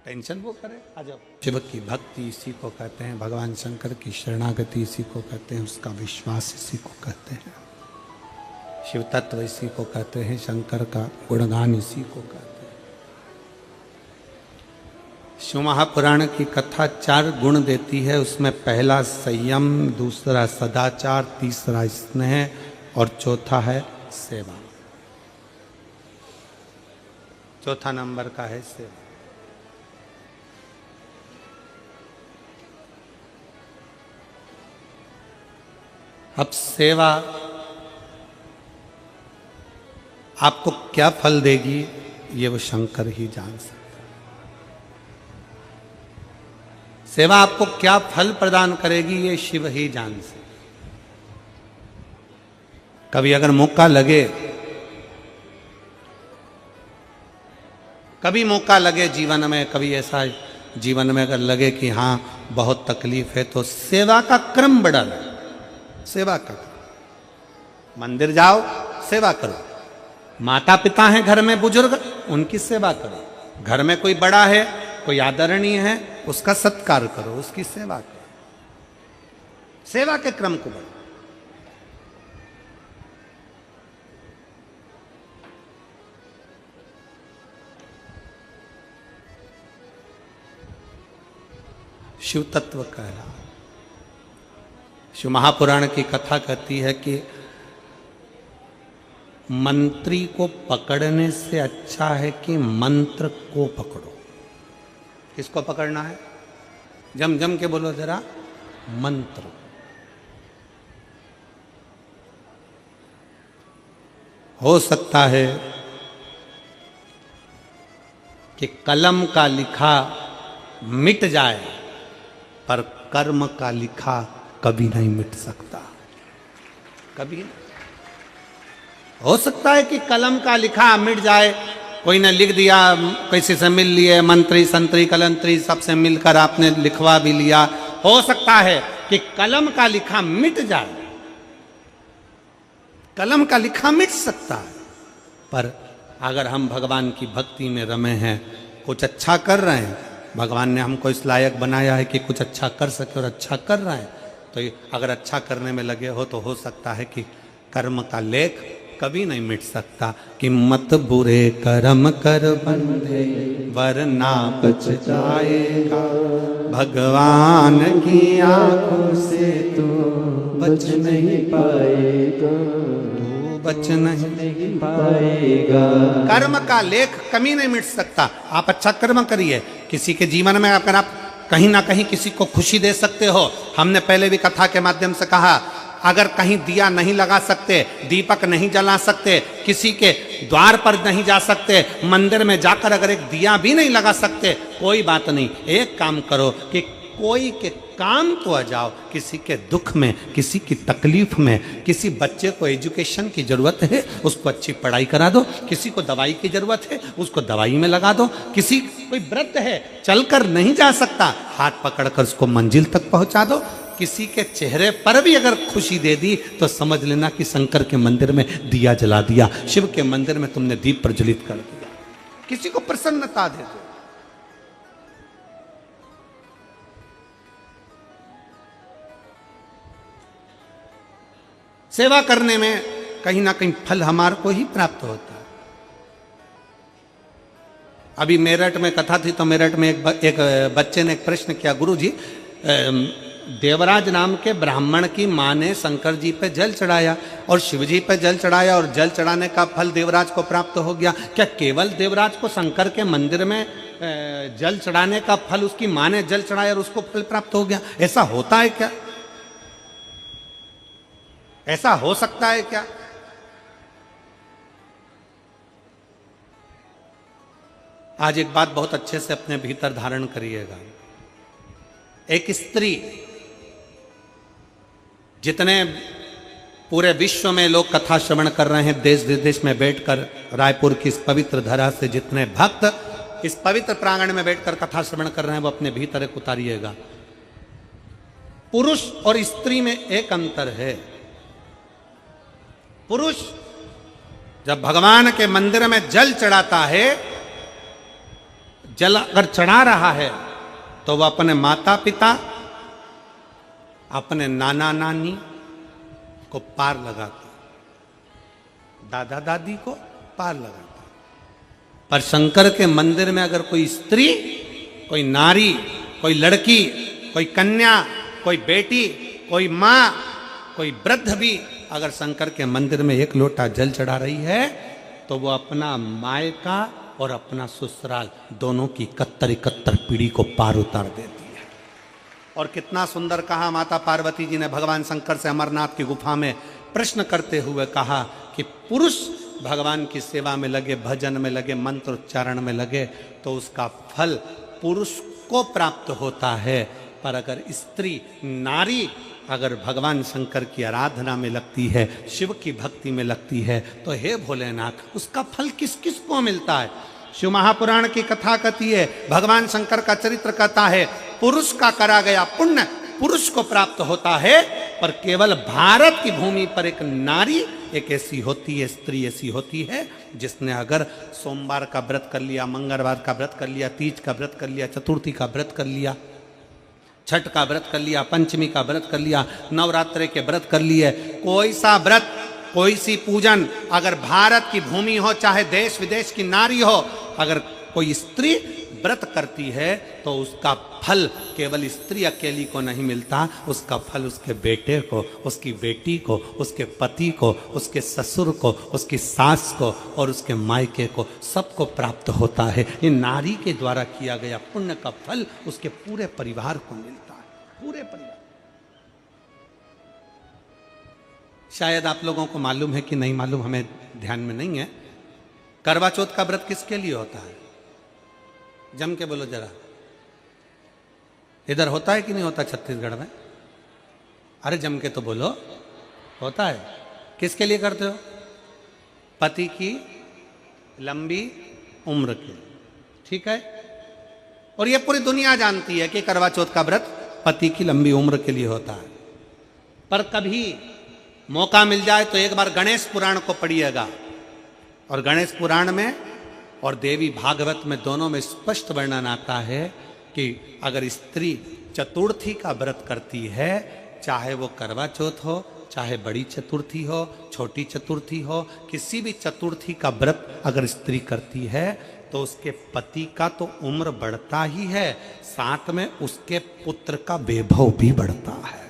टेंशन वो करे। आ जाओ। शिव की भक्ति इसी को कहते हैं, भगवान शंकर की शरणागति इसी को कहते हैं, उसका विश्वास इसी को कहते हैं, शिव तत्व इसी को कहते हैं, शंकर का गुणगान इसी को कहते हैं। शिव महापुराण की कथा 4 गुण देती है, उसमें पहला संयम, दूसरा सदाचार, तीसरा स्नेह और चौथा है सेवा। चौथा नंबर का है सेवा। अब सेवा आपको क्या फल देगी ये वो शंकर ही जान सकता। सेवा आपको क्या फल प्रदान करेगी ये शिव ही जान सकता। कभी अगर मौका लगे, कभी मौका लगे जीवन में, कभी ऐसा जीवन में अगर लगे कि हाँ बहुत तकलीफ है, तो सेवा का क्रम बढ़ा लो। सेवा करो, मंदिर जाओ, सेवा करो। माता पिता हैं घर में बुजुर्ग, उनकी सेवा करो। घर में कोई बड़ा है, कोई आदरणीय है, उसका सत्कार करो, उसकी सेवा करो। सेवा के क्रम को बढ़ाओ। शिव तत्व कहला। शिव महापुराण की कथा कहती है कि मंत्री को पकड़ने से अच्छा है कि मंत्र को पकड़ो। किसको पकड़ना है? जम जम के बोलो जरा, मंत्र। हो सकता है कि कलम का लिखा मिट जाए, पर कर्म का लिखा कभी नहीं मिट सकता। कभी नहीं। हो सकता है कि कलम का लिखा मिट जाए, कोई ने लिख दिया, किसी से मिल लिए, मंत्री संतरी कलंतरी सबसे मिलकर आपने लिखवा भी लिया। हो सकता है कि कलम का लिखा मिट जाए, कलम का लिखा मिट सकता है, पर अगर हम भगवान की भक्ति में रमे हैं, कुछ अच्छा कर रहे हैं, भगवान ने हमको इस लायक बनाया है कि कुछ अच्छा कर सके और अच्छा कर रहे हैं, तो अगर अच्छा करने में लगे हो तो हो सकता है कि कर्म का लेख कभी नहीं मिट सकता। कि मत बुरे कर्म कर बंदे वरना पछताएगा, भगवान की आंखों से तू बच नहीं पाएगा, तू बच नहीं पाएगा। कर्म का लेख कभी नहीं मिट सकता। आप अच्छा कर्म करिए, किसी के जीवन में अगर आप कहीं ना कहीं किसी को खुशी दे सकते हो। हमने पहले भी कथा के माध्यम से कहा, अगर कहीं दिया नहीं लगा सकते, दीपक नहीं जला सकते, किसी के द्वार पर नहीं जा सकते, मंदिर में जाकर अगर एक दिया भी नहीं लगा सकते, कोई बात नहीं, एक काम करो कि कोई के काम तो आ जाओ। किसी के दुख में, किसी की तकलीफ में, किसी बच्चे को एजुकेशन की जरूरत है, उसको अच्छी पढ़ाई करा दो। किसी को दवाई की जरूरत है, उसको दवाई में लगा दो। किसी कोई वृद्ध है, चलकर नहीं जा सकता, हाथ पकड़कर उसको मंजिल तक पहुंचा दो। किसी के चेहरे पर भी अगर खुशी दे दी तो समझ लेना कि शंकर के मंदिर में दिया जला दिया, शिव के मंदिर में तुमने दीप प्रज्वलित कर दिया। किसी को प्रसन्नता दे दो। सेवा करने में कहीं ना कहीं फल हमारे को ही प्राप्त होता है। अभी मेरठ में कथा थी, तो मेरठ में एक बच्चे ने एक प्रश्न किया, गुरुजी देवराज नाम के ब्राह्मण की मां ने शंकर जी पे जल चढ़ाया और शिव जी पे जल चढ़ाया और जल चढ़ाने का फल देवराज को प्राप्त हो गया, क्या केवल देवराज को शंकर के मंदिर में जल चढ़ाने का फल उसकी मां ने जल चढ़ाया और उसको फल प्राप्त हो गया? ऐसा होता है क्या? ऐसा हो सकता है क्या? आज एक बात बहुत अच्छे से अपने भीतर धारण करिएगा। एक स्त्री, जितने पूरे विश्व में लोग कथा श्रवण कर रहे हैं, देश विदेश में बैठकर रायपुर की इस पवित्र धरा से जितने भक्त इस पवित्र प्रांगण में बैठकर कथा श्रवण कर रहे हैं, वो अपने भीतर एक उतारिएगा। पुरुष और स्त्री में एक अंतर है। पुरुष जब भगवान के मंदिर में जल चढ़ाता है, जल अगर चढ़ा रहा है तो वह अपने माता पिता, अपने नाना नानी को पार लगाता, दादा दादी को पार लगाता। पर शंकर के मंदिर में अगर कोई स्त्री, कोई नारी, कोई लड़की, कोई कन्या, कोई बेटी, कोई मां, कोई वृद्ध भी अगर शंकर के मंदिर में एक लोटा जल चढ़ा रही है, तो वो अपना मायका और अपना ससुराल दोनों की 71 पीढ़ी को पार उतार देती है। और कितना सुंदर कहा माता पार्वती जी ने भगवान शंकर से अमरनाथ की गुफा में प्रश्न करते हुए कहा कि पुरुष भगवान की सेवा में लगे, भजन में लगे, मंत्र उच्चारण में लगे तो उसका फल पुरुष को प्राप्त होता है, पर अगर स्त्री, नारी अगर भगवान शंकर की आराधना में लगती है, शिव की भक्ति में लगती है, तो हे भोलेनाथ, उसका फल किस किस को मिलता है? शिव महापुराण की कथा कहती है, भगवान शंकर का चरित्र कहता है, पुरुष का करा गया पुण्य पुरुष को प्राप्त होता है, पर केवल भारत की भूमि पर एक नारी एक ऐसी होती है, स्त्री ऐसी होती है, जिसने अगर सोमवार का व्रत कर लिया, मंगलवार का व्रत कर लिया, तीज का व्रत कर लिया, चतुर्थी का व्रत कर लिया, छठ का व्रत कर लिया, पंचमी का व्रत कर लिया, नवरात्रे के व्रत कर लिए, कोई सा व्रत, कोई सी पूजन, अगर भारत की भूमि हो, चाहे देश विदेश की नारी हो, अगर कोई स्त्री व्रत करती है तो उसका फल केवल स्त्री अकेली को नहीं मिलता, उसका फल उसके बेटे को, उसकी बेटी को, उसके पति को, उसके ससुर को, उसकी सास को और उसके मायके को, सबको प्राप्त होता है। ये नारी के द्वारा किया गया पुण्य का फल उसके पूरे परिवार को मिलता है, पूरे परिवार। शायद आप लोगों को मालूम है कि नहीं मालूम, हमें ध्यान में नहीं है, करवा चौथ का व्रत किसके लिए होता है? जम के बोलो जरा, इधर होता है कि नहीं होता छत्तीसगढ़ में? अरे जम के तो बोलो, होता है। किसके लिए करते हो? पति की लंबी उम्र के, ठीक है। और ये पूरी दुनिया जानती है कि करवा चौथ का व्रत पति की लंबी उम्र के लिए होता है। पर कभी मौका मिल जाए तो एक बार गणेश पुराण को पढ़िएगा, और गणेश पुराण में और देवी भागवत में दोनों में स्पष्ट वर्णन आता है कि अगर स्त्री चतुर्थी का व्रत करती है, चाहे वो करवा चौथ हो, चाहे बड़ी चतुर्थी हो, छोटी चतुर्थी हो, किसी भी चतुर्थी का व्रत अगर स्त्री करती है तो उसके पति का तो उम्र बढ़ता ही है, साथ में उसके पुत्र का वैभव भी बढ़ता है,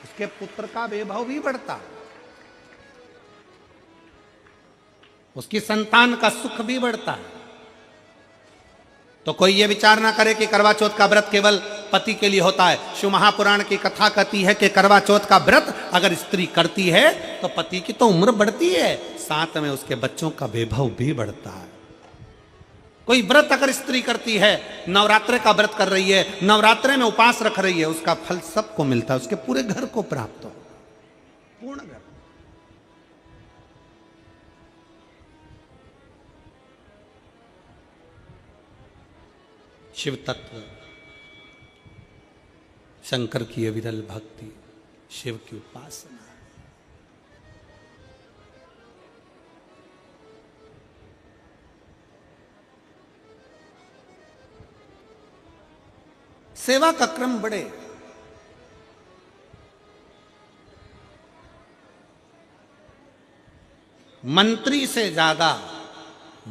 उसके पुत्र का वैभव भी बढ़ता है, उसकी संतान का सुख भी बढ़ता है। तो कोई ये विचार ना करे कि करवा चौथ का व्रत केवल पति के लिए होता है। शिव महापुराण की कथा कहती है कि करवा चौथ का व्रत अगर स्त्री करती है तो पति की तो उम्र बढ़ती है, साथ में उसके बच्चों का वैभव भी बढ़ता है। कोई व्रत अगर स्त्री करती है, नवरात्रे का व्रत कर रही है, नवरात्रे में उपवास रख रही है, उसका फल सबको मिलता है, उसके पूरे घर को प्राप्त हो, पूर्ण घर। शिव तत्व, शंकर की अविरल भक्ति, शिव की उपासना, सेवा का क्रम बढ़े। मंत्री से ज्यादा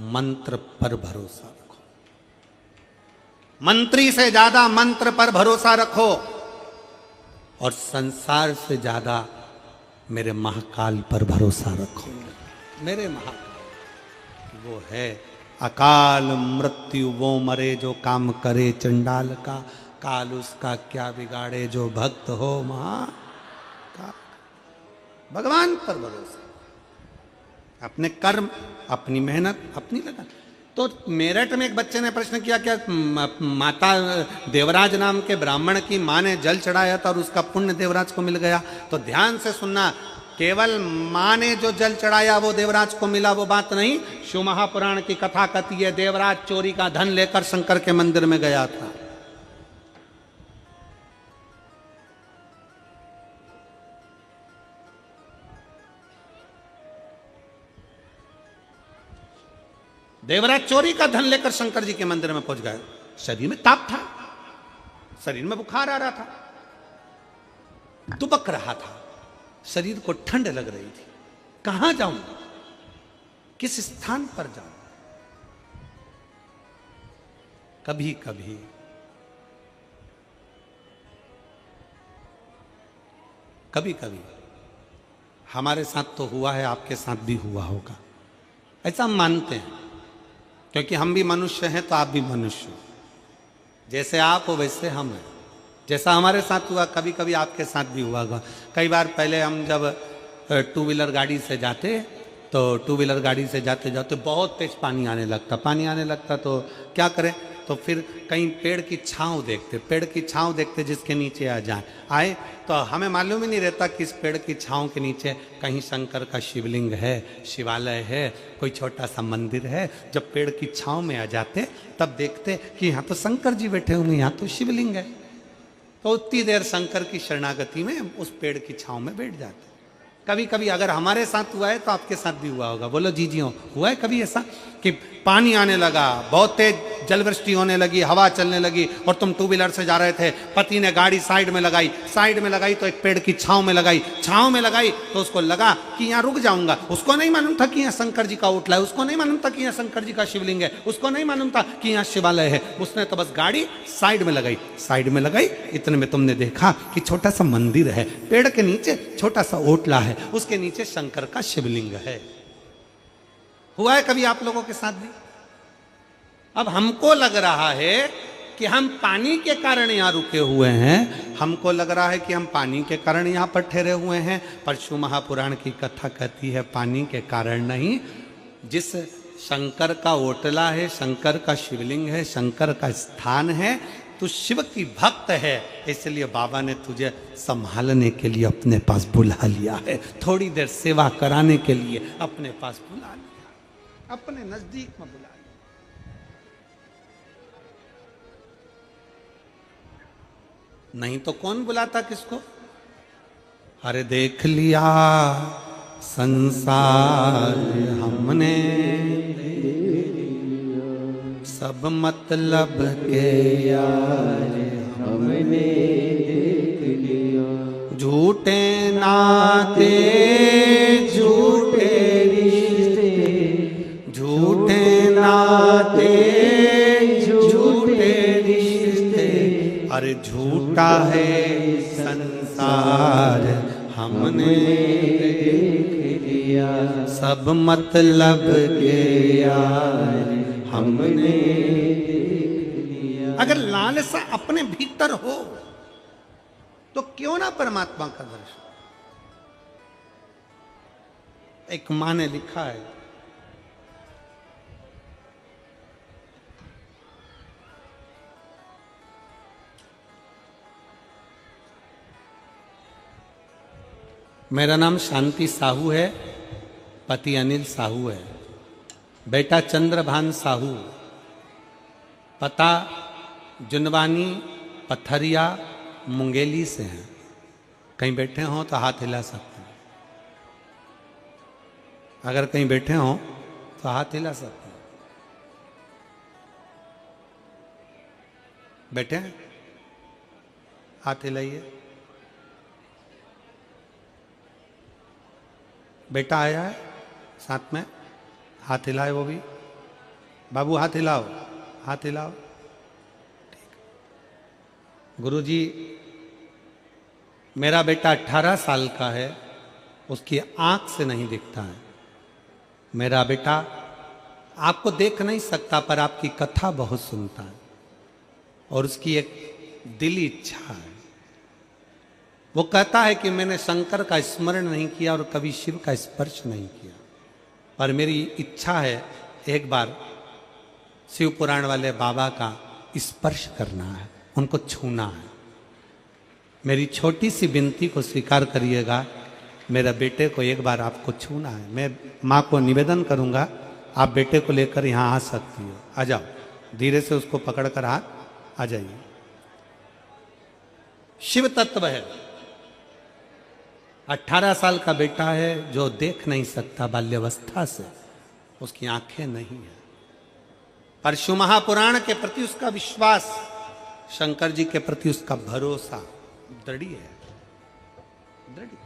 मंत्र पर भरोसा रखो, मंत्री से ज्यादा मंत्र पर भरोसा रखो, और संसार से ज्यादा मेरे महाकाल पर भरोसा रखो। मेरे महाकाल वो है अकाल मृत्यु, वो मरे जो काम करे चंडाल का, काल उसका क्या बिगाड़े जो भक्त हो महाकाल। भगवान पर भरोसा, अपने कर्म, अपनी मेहनत, अपनी लगन। तो मेरठ में एक बच्चे ने प्रश्न किया, क्या माता देवराज नाम के ब्राह्मण की मां ने जल चढ़ाया था और उसका पुण्य देवराज को मिल गया? तो ध्यान से सुनना, केवल मां ने जो जल चढ़ाया वो देवराज को मिला, वो बात नहीं। शिव महापुराण की कथा कहती है देवराज चोरी का धन लेकर शंकर के मंदिर में गया था। देवराज चोरी का धन लेकर शंकर जी के मंदिर में पहुंच गए। शरीर में ताप था, शरीर में बुखार आ रहा था, दुबक रहा था, शरीर को ठंड लग रही थी। कहां जाऊं, किस स्थान पर जाऊं? कभी कभी कभी कभी हमारे साथ तो हुआ है, आपके साथ भी हुआ होगा, ऐसा हम मानते हैं, क्योंकि हम भी मनुष्य हैं तो आप भी मनुष्य हो। जैसे आप हो वैसे हम हैं। जैसा हमारे साथ हुआ कभी कभी आपके साथ भी हुआ होगा। कई बार पहले हम जब टू व्हीलर गाड़ी से जाते, तो टू व्हीलर गाड़ी से जाते जाते बहुत तेज पानी आने लगता तो क्या करें, तो फिर कहीं पेड़ की छांव देखते जिसके नीचे आए तो हमें मालूम ही नहीं रहता कि इस पेड़ की छांव के नीचे कहीं शंकर का शिवलिंग है, शिवालय है, कोई छोटा सा मंदिर है। जब पेड़ की छांव में आ जाते तब देखते कि यहाँ तो शंकर जी बैठे हुए, यहाँ तो शिवलिंग है। तो उतनी देर शंकर की शरणागति में उस पेड़ की छांव में बैठ जाते। कभी कभी अगर हमारे साथ हुआ है तो आपके साथ भी हुआ होगा। बोलो जी जी, हुआ है कभी ऐसा कि पानी आने लगा, बहुत तेज जलवृष्टि होने लगी, हवा चलने लगी और तुम टू व्हीलर से जा रहे थे, पति ने गाड़ी साइड में लगाई तो एक पेड़ की छांव में लगाई तो उसको लगा कि यहाँ रुक जाऊंगा। उसको नहीं मालूम था कि यहाँ शंकर जी का ओटला है, उसको नहीं मालूम था कि यहाँ शंकर जी का शिवलिंग है, उसको नहीं मालूम था कि यहाँ शिवालय है। उसने तो बस गाड़ी साइड में लगाई। इतने में तुमने देखा कि छोटा सा मंदिर है, पेड़ के नीचे छोटा सा ओटला है, उसके नीचे शंकर का शिवलिंग है। हुआ है कभी आप लोगों के साथ भी? अब हमको लग रहा है कि हम पानी के कारण यहां रुके हुए हैं, हमको लग रहा है कि हम पानी के कारण यहां पर ठहरे हुए हैं, पर शिव महापुराण की कथा कहती है पानी के कारण नहीं। जिस शंकर का ओटला है, शंकर का शिवलिंग है, शंकर का स्थान है, तू शिव की भक्त है, इसलिए बाबा ने तुझे संभालने के लिए अपने पास बुला लिया है, थोड़ी देर सेवा कराने के लिए अपने पास बुला लिया, अपने नजदीक में बुला लिया। नहीं तो कौन बुलाता किसको? अरे देख लिया संसार हमने, सब मतलब के यार हमने देख लिया, झूठे नाते झूठे रिश्ते, झूठे नाते झूठे रिश्ते, अरे झूठा है संसार हमने देख लिया, सब मतलब के यार हमने देख लिया। अगर लालसा अपने भीतर हो तो क्यों ना परमात्मा का दर्शन। एक मां ने लिखा है, मेरा नाम शांति साहू है, पति अनिल साहू है, बेटा चंद्रभान साहू, पता जुनवानी पथरिया मुंगेली से हैं। कहीं बैठे हों तो हाथ हिला सकते हैं, अगर कहीं बैठे हों तो हाथ हिला सकते हैं। बैठे हैं? हाथ हिलाइए। बेटा आया है साथ में, हाथ हिलाए वो भी। बाबू हाथ हिलाओ, हाथ हिलाओ। ठीक। गुरुजी, मेरा बेटा 18 साल का है, उसकी आंख से नहीं दिखता है। मेरा बेटा आपको देख नहीं सकता पर आपकी कथा बहुत सुनता है और उसकी एक दिली इच्छा है। वो कहता है कि मैंने शंकर का स्मरण नहीं किया और कभी शिव का स्पर्श नहीं किया, पर मेरी इच्छा है एक बार शिव पुराण वाले बाबा का स्पर्श करना है, उनको छूना है। मेरी छोटी सी विनती को स्वीकार करिएगा, मेरे बेटे को एक बार आपको छूना है। मैं माँ को निवेदन करूंगा, आप बेटे को लेकर यहाँ आ सकती हो। आ जाओ, धीरे से उसको पकड़कर हाथ आ जाइए। शिव तत्व है, 18 साल का बेटा है जो देख नहीं सकता बाल्यावस्था से, उसकी आंखें नहीं है, पर शिव महापुराण के प्रति उसका विश्वास, शंकर जी के प्रति उसका भरोसा दृढ़ है, दृढ़।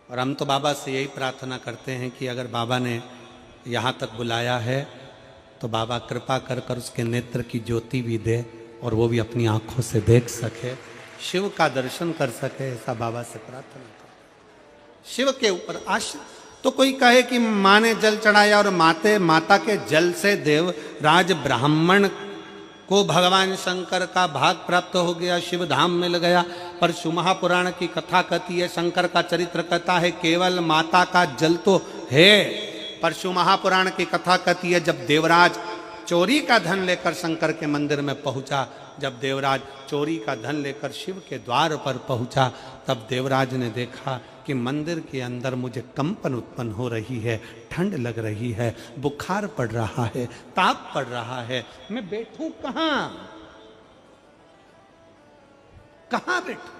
और हम तो बाबा से यही प्रार्थना करते हैं कि अगर बाबा ने यहाँ तक बुलाया है तो बाबा कृपा कर कर उसके नेत्र की ज्योति भी दे और वो भी अपनी आंखों से देख सके, शिव का दर्शन कर सके, ऐसा बाबा से प्रार्थना कर। शिव के ऊपर आश्रित। तो कोई कहे कि माँ ने जल चढ़ाया और माता के जल से देवराज ब्राह्मण को भगवान शंकर का भाग प्राप्त हो गया, शिव धाम मिल गया। पर शिव महापुराण की कथा कहती है, शंकर का चरित्र कहता है केवल माता का जल तो है, पर शिव महापुराण की कथा कहती है जब देवराज चोरी का धन लेकर शंकर के मंदिर में पहुंचा, जब देवराज चोरी का धन लेकर शिव के द्वार पर पहुंचा, तब देवराज ने देखा कि मंदिर के अंदर मुझे कंपन उत्पन्न हो रही है, ठंड लग रही है, बुखार पड़ रहा है, ताप पड़ रहा है, मैं बैठूं कहां, कहां बैठूं।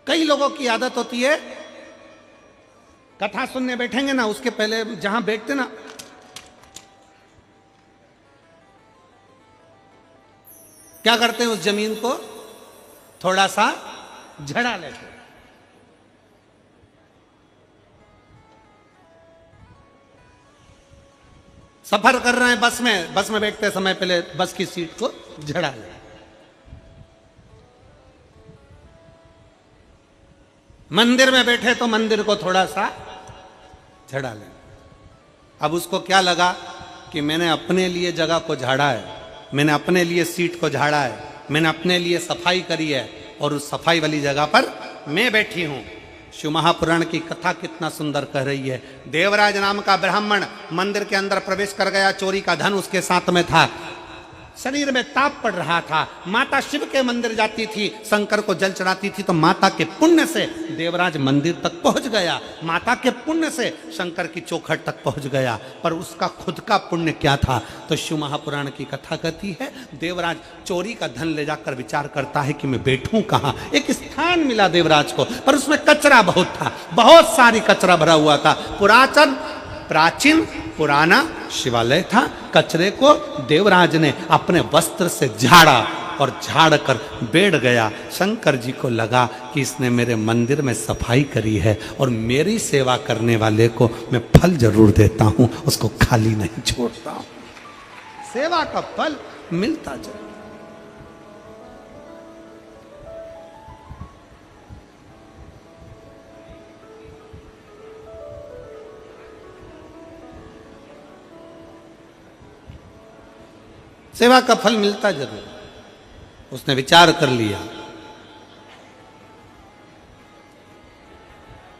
कई लोगों की आदत होती है, कथा सुनने बैठेंगे ना, उसके पहले जहां बैठते ना, क्या करते हैं, उस जमीन को थोड़ा सा झड़ा लेते। सफर कर रहे हैं बस में बैठते समय पहले बस की सीट को झड़ा ले। मंदिर में बैठे तो मंदिर को थोड़ा सा झड़ा ले। अब उसको क्या लगा कि मैंने अपने लिए जगह को झाड़ा है, मैंने अपने लिए सीट को झाड़ा है, मैंने अपने लिए सफाई करी है और उस सफाई वाली जगह पर मैं बैठी हूं। शिव महापुराण की कथा कितना सुंदर कह रही है। देवराज नाम का ब्राह्मण मंदिर के अंदर प्रवेश कर गया, चोरी का धन उसके साथ में था, शरीर में ताप पड़ रहा था। माता शिव के मंदिर जाती थी, शंकर को जल चढ़ाती थी, तो माता के पुण्य से देवराज मंदिर तक पहुंच गया, माता के पुण्य से शंकर की चौखट तक पहुंच गया। पर उसका खुद का पुण्य क्या था? तो शिव महापुराण की कथा कहती है देवराज चोरी का धन ले जाकर विचार करता है कि मैं बैठूं कहां। एक स्थान मिला देवराज को, पर उसमें कचरा बहुत था, बहुत सारी कचरा भरा हुआ था। प्राचीन पुराना शिवालय था। कचरे को देवराज ने अपने वस्त्र से झाड़ा और झाड़ कर बैठ गया। शंकर जी को लगा कि इसने मेरे मंदिर में सफाई करी है और मेरी सेवा करने वाले को मैं फल जरूर देता हूं, उसको खाली नहीं छोड़ता हूं। सेवा का फल मिलता जरूर। सेवा का फल मिलता जरूर। उसने विचार कर लिया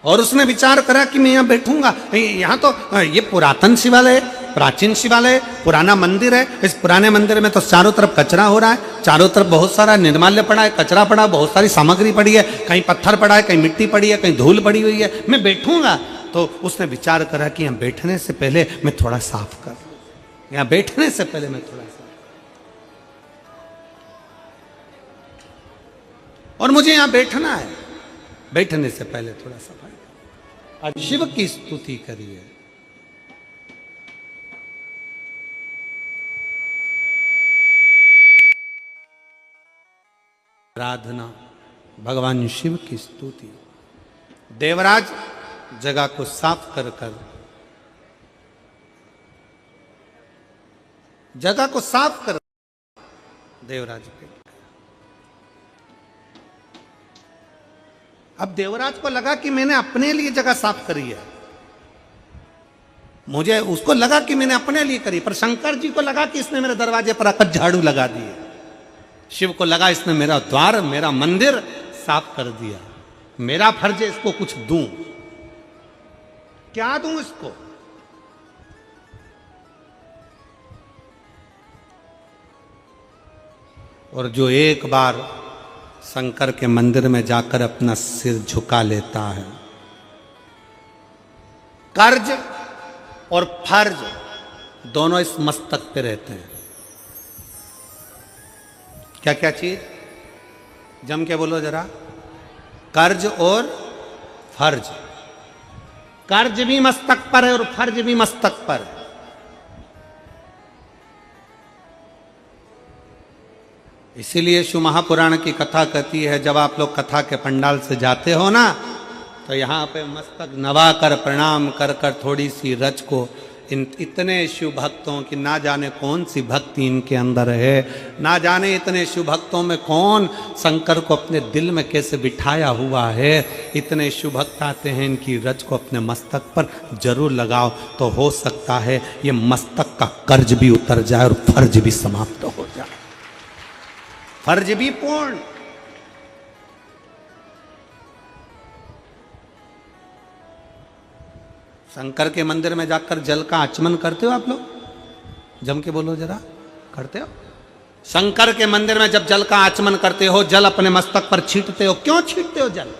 और उसने विचार करा कि मैं यहां बैठूंगा। यहां तो ये पुरातन शिवालय है, प्राचीन शिवालय, पुराना मंदिर है। इस पुराने मंदिर में तो चारों तरफ कचरा हो रहा है, चारों तरफ बहुत सारा निर्माल्य पड़ा है, कचरा पड़ा, बहुत सारी सामग्री पड़ी है, कहीं पत्थर पड़ा है, कहीं मिट्टी पड़ी है, कहीं धूल पड़ी हुई है, मैं बैठूंगा। तो उसने विचार करा कि यहां बैठने से पहले मैं थोड़ा साफ कर लूं, यहां बैठने से पहले मैं थोड़ा सा, और मुझे यहां बैठना है, बैठने से पहले थोड़ा सफाई। आज शिव की स्तुति करिए। आराधना, भगवान शिव की स्तुति। देवराज जगह को साफ कर कर, जगह को साफ कर देवराज के। अब देवराज को लगा कि मैंने अपने लिए जगह साफ करी है, मुझे उसको लगा कि मैंने अपने लिए करी, पर शंकर जी को लगा कि इसने मेरे दरवाजे पर आकर झाड़ू लगा दिए। शिव को लगा इसने मेरा द्वार, मेरा मंदिर साफ कर दिया, मेरा फर्ज है इसको कुछ दूं। क्या दूं इसको? और जो एक बार शंकर के मंदिर में जाकर अपना सिर झुका लेता है, कर्ज और फर्ज दोनों इस मस्तक पे रहते हैं। क्या क्या चीज? जम के बोलो जरा। कर्ज और फर्ज। कर्ज भी मस्तक पर है और फर्ज भी मस्तक पर है। इसीलिए शिव महापुराण की कथा कहती है, जब आप लोग कथा के पंडाल से जाते हो ना, तो यहाँ पे मस्तक नवा कर प्रणाम कर कर थोड़ी सी रज को, इतने शिव भक्तों की ना जाने कौन सी भक्ति इनके अंदर है, ना जाने इतने शिव भक्तों में कौन शंकर को अपने दिल में कैसे बिठाया हुआ है। इतने शिव भक्त आते हैं, इनकी रज को अपने मस्तक पर जरूर लगाओ, तो हो सकता है ये मस्तक का कर्ज भी उतर जाए और फर्ज भी समाप्त हो जाए, फर्ज भी पूर्ण। शंकर के मंदिर में जाकर जल का आचमन करते हो आप लोग? जम के बोलो जरा, करते हो? शंकर के मंदिर में जब जल का आचमन करते हो, जल अपने मस्तक पर छींटते हो, क्यों छींटते हो जल?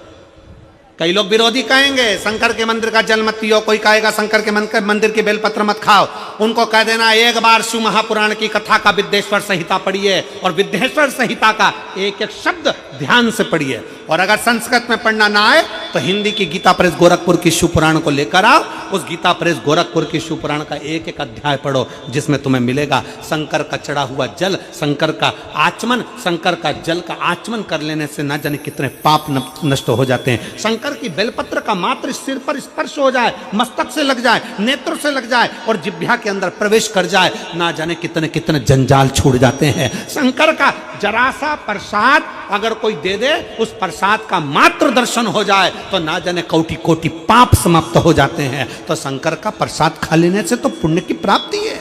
कई लोग विरोधी कहेंगे शंकर के मंदिर का जल मत पियो, कोई कहेगा शंकर के मंदिर की बेलपत्र मत खाओ। उनको कह देना एक बार शिव महापुराण की कथा का विद्येश्वर संहिता पढ़िए और विद्येश्वर संहिता का एक एक शब्द ध्यान से पढ़िए, और अगर संस्कृत में पढ़ना ना आए तो हिंदी की गीता प्रेस गोरखपुर की शिव पुराण को लेकर आओ, उस गीता प्रेस गोरखपुर की शिव पुराण का एक एक अध्याय पढ़ो, जिसमें तुम्हें मिलेगा शंकर का चढ़ा हुआ जल, शंकर का आचमन, शंकर का जल का आचमन कर लेने से ना जाने कितने पाप नष्ट हो जाते हैं। शंकर की बेलपत्र का मात्र सिर पर स्पर्श हो जाए, मस्तक से लग जाए, नेत्र से लग जाए और जिह्वा के अंदर प्रवेश कर जाए, ना जाने कितने कितने जंजाल छूट जाते हैं। शंकर का जरा सा प्रसाद अगर कोई दे दे, उस प्रसाद का मात्र दर्शन हो जाए तो ना जाने कोटि कोटि पाप समाप्त हो जाते हैं। तो शंकर का प्रसाद खा लेने से तो पुण्य की प्राप्ति है।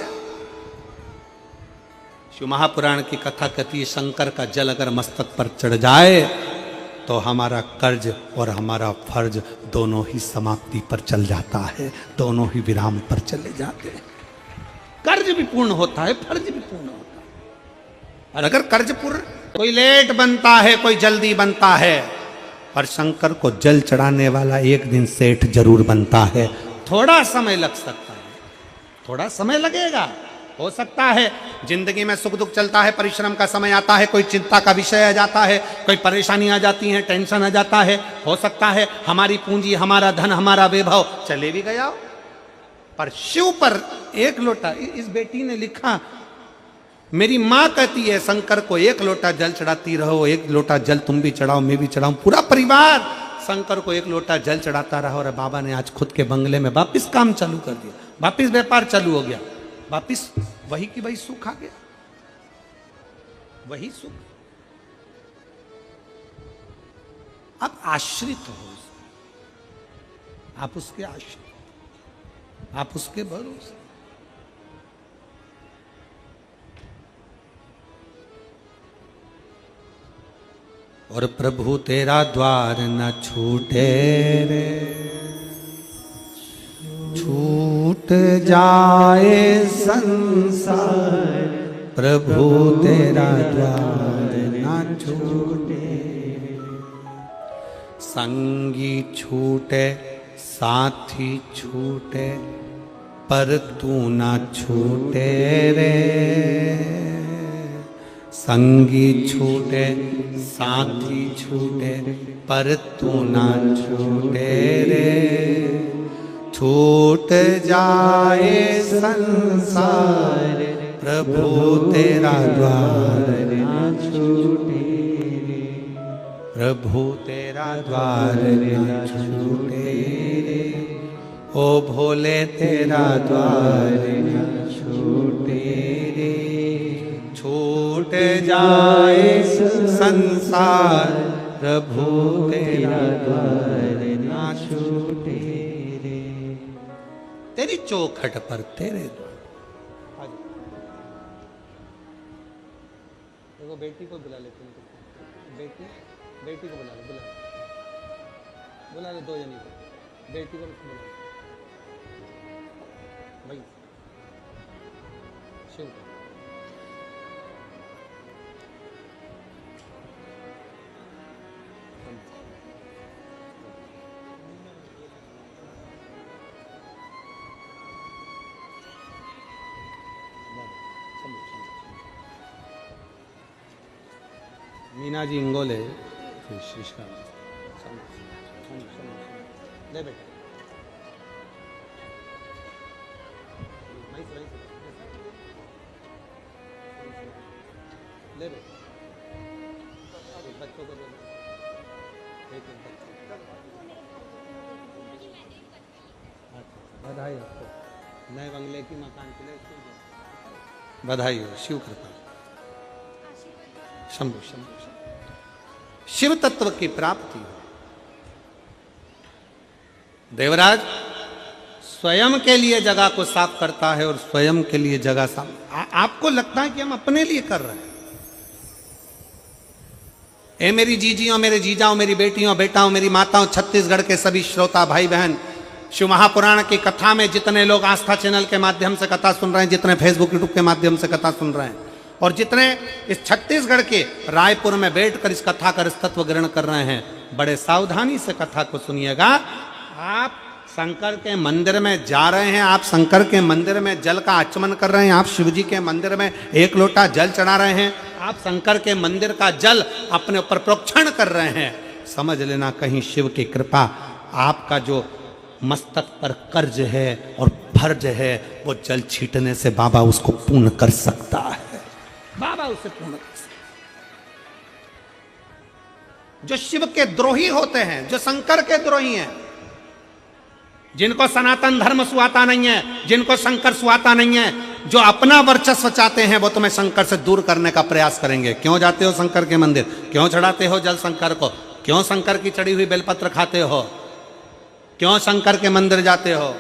शिव महापुराण की कथा कहती है, शंकर का जल अगर मस्तक पर चढ़ जाए तो हमारा कर्ज और हमारा फर्ज दोनों ही समाप्ति पर चल जाता है, दोनों ही विराम पर चले जाते हैं। कर्ज भी पूर्ण होता है, फर्ज भी पूर्ण होता है। और अगर कर्ज पूर्ण, कोई लेट बनता है, कोई जल्दी बनता है, पर शंकर को जल चढ़ाने वाला एक दिन सेठ जरूर बनता है। थोड़ा समय लग सकता है, थोड़ा समय लगेगा, हो सकता है जिंदगी में सुख दुख चलता है, परिश्रम का समय आता है, कोई चिंता का विषय आ जाता है, कोई परेशानी आ जाती है, टेंशन आ जाता है, हो सकता है हमारी पूंजी, हमारा धन, हमारा वैभव चले भी गया हो, पर शिव पर एक लोटा, इस बेटी ने लिखा, मेरी माँ कहती है शंकर को एक लोटा जल चढ़ाती रहो, एक लोटा जल तुम भी चढ़ाओ, मैं भी चढ़ाऊं, पूरा परिवार शंकर को एक लोटा जल चढ़ाता रहा। और बाबा ने आज खुद के बंगले में वापिस काम चालू कर दिया, वापिस व्यापार चालू हो गया, वापिस वही की वही सुख आ गया, वही सुख। आप आश्रित हो, आप उसके आश्रित, आप उसके भरोसे। और प्रभु तेरा द्वार न छूटे रे, छूट जाए संसार, प्रभु तेरा द्वार न छूटे। संगी छूटे साथी छूटे, पर तू न छूटे रे। संगी छूटे साथी छूटे, पर तू न छूटे रे। छूट जाए संसार, प्रभु तेरा द्वार न छूटे रे। प्रभु तेरा द्वार न छूटे रे, ओ भोले तेरा द्वार न छूटे रे, छूट जाए संसार प्रभु तेरा द्वार न छूटे रे, तेरी चौखट पर तेरे द्वार। देखो बेटी को बुला लेते हैं, बेटी को बुला ले दो जनी को, बेटी को बुला ले भाई शिव। मीना जी इंगोले ले बेटा, ले बेटा, बच्चों को बधाई आपको नए बंगले की मकान के लिए बधाई हो, शिव कृपा। शंभु शंभु शिव तत्व की प्राप्ति हो। देवराज स्वयं के लिए जगह को साफ करता है और स्वयं के लिए जगह साफ। आपको लगता है कि हम अपने लिए कर रहे हैं। ए मेरी जीजियों, मेरे जीजाओं, मेरी बेटियों, बेटाओं, मेरी माताओं, छत्तीसगढ़ के सभी श्रोता भाई बहन, शिव महापुराण की कथा में जितने लोग आस्था चैनल के माध्यम से कथा सुन रहे हैं, जितने फेसबुक यूट्यूब के माध्यम से कथा सुन रहे हैं, और जितने इस छत्तीसगढ़ के रायपुर में बैठकर इस कथा का तत्व ग्रहण कर रहे हैं, बड़े सावधानी से कथा को सुनिएगा। आप शंकर के मंदिर में जा रहे हैं, आप शंकर के मंदिर में जल का आचमन कर रहे हैं, आप शिव जी के मंदिर में एक लोटा जल चढ़ा रहे हैं, आप शंकर के मंदिर का जल अपने ऊपर प्रोक्षण कर रहे हैं। समझ लेना कहीं शिव की कृपा, आपका जो मस्तक पर कर्ज है और फर्ज है, वो जल छीटने से बाबा उसको पूर्ण कर सकता है। बाबा उसे पूर्ण कर सकता। जो शिव के द्रोही होते हैं, जो शंकर के द्रोही हैं, जिनको सनातन धर्म सुहाता नहीं है, जिनको शंकर सुहाता नहीं है, जो अपना वर्चस्व चाहते हैं, वो तुम्हें शंकर से दूर करने का प्रयास करेंगे। क्यों जाते हो शंकर के मंदिर? क्यों चढ़ाते हो जल शंकर को? क्यों शंकर की चढ़ी हुई बेलपत्र खाते हो? क्यों शंकर के मंदिर जाते हो?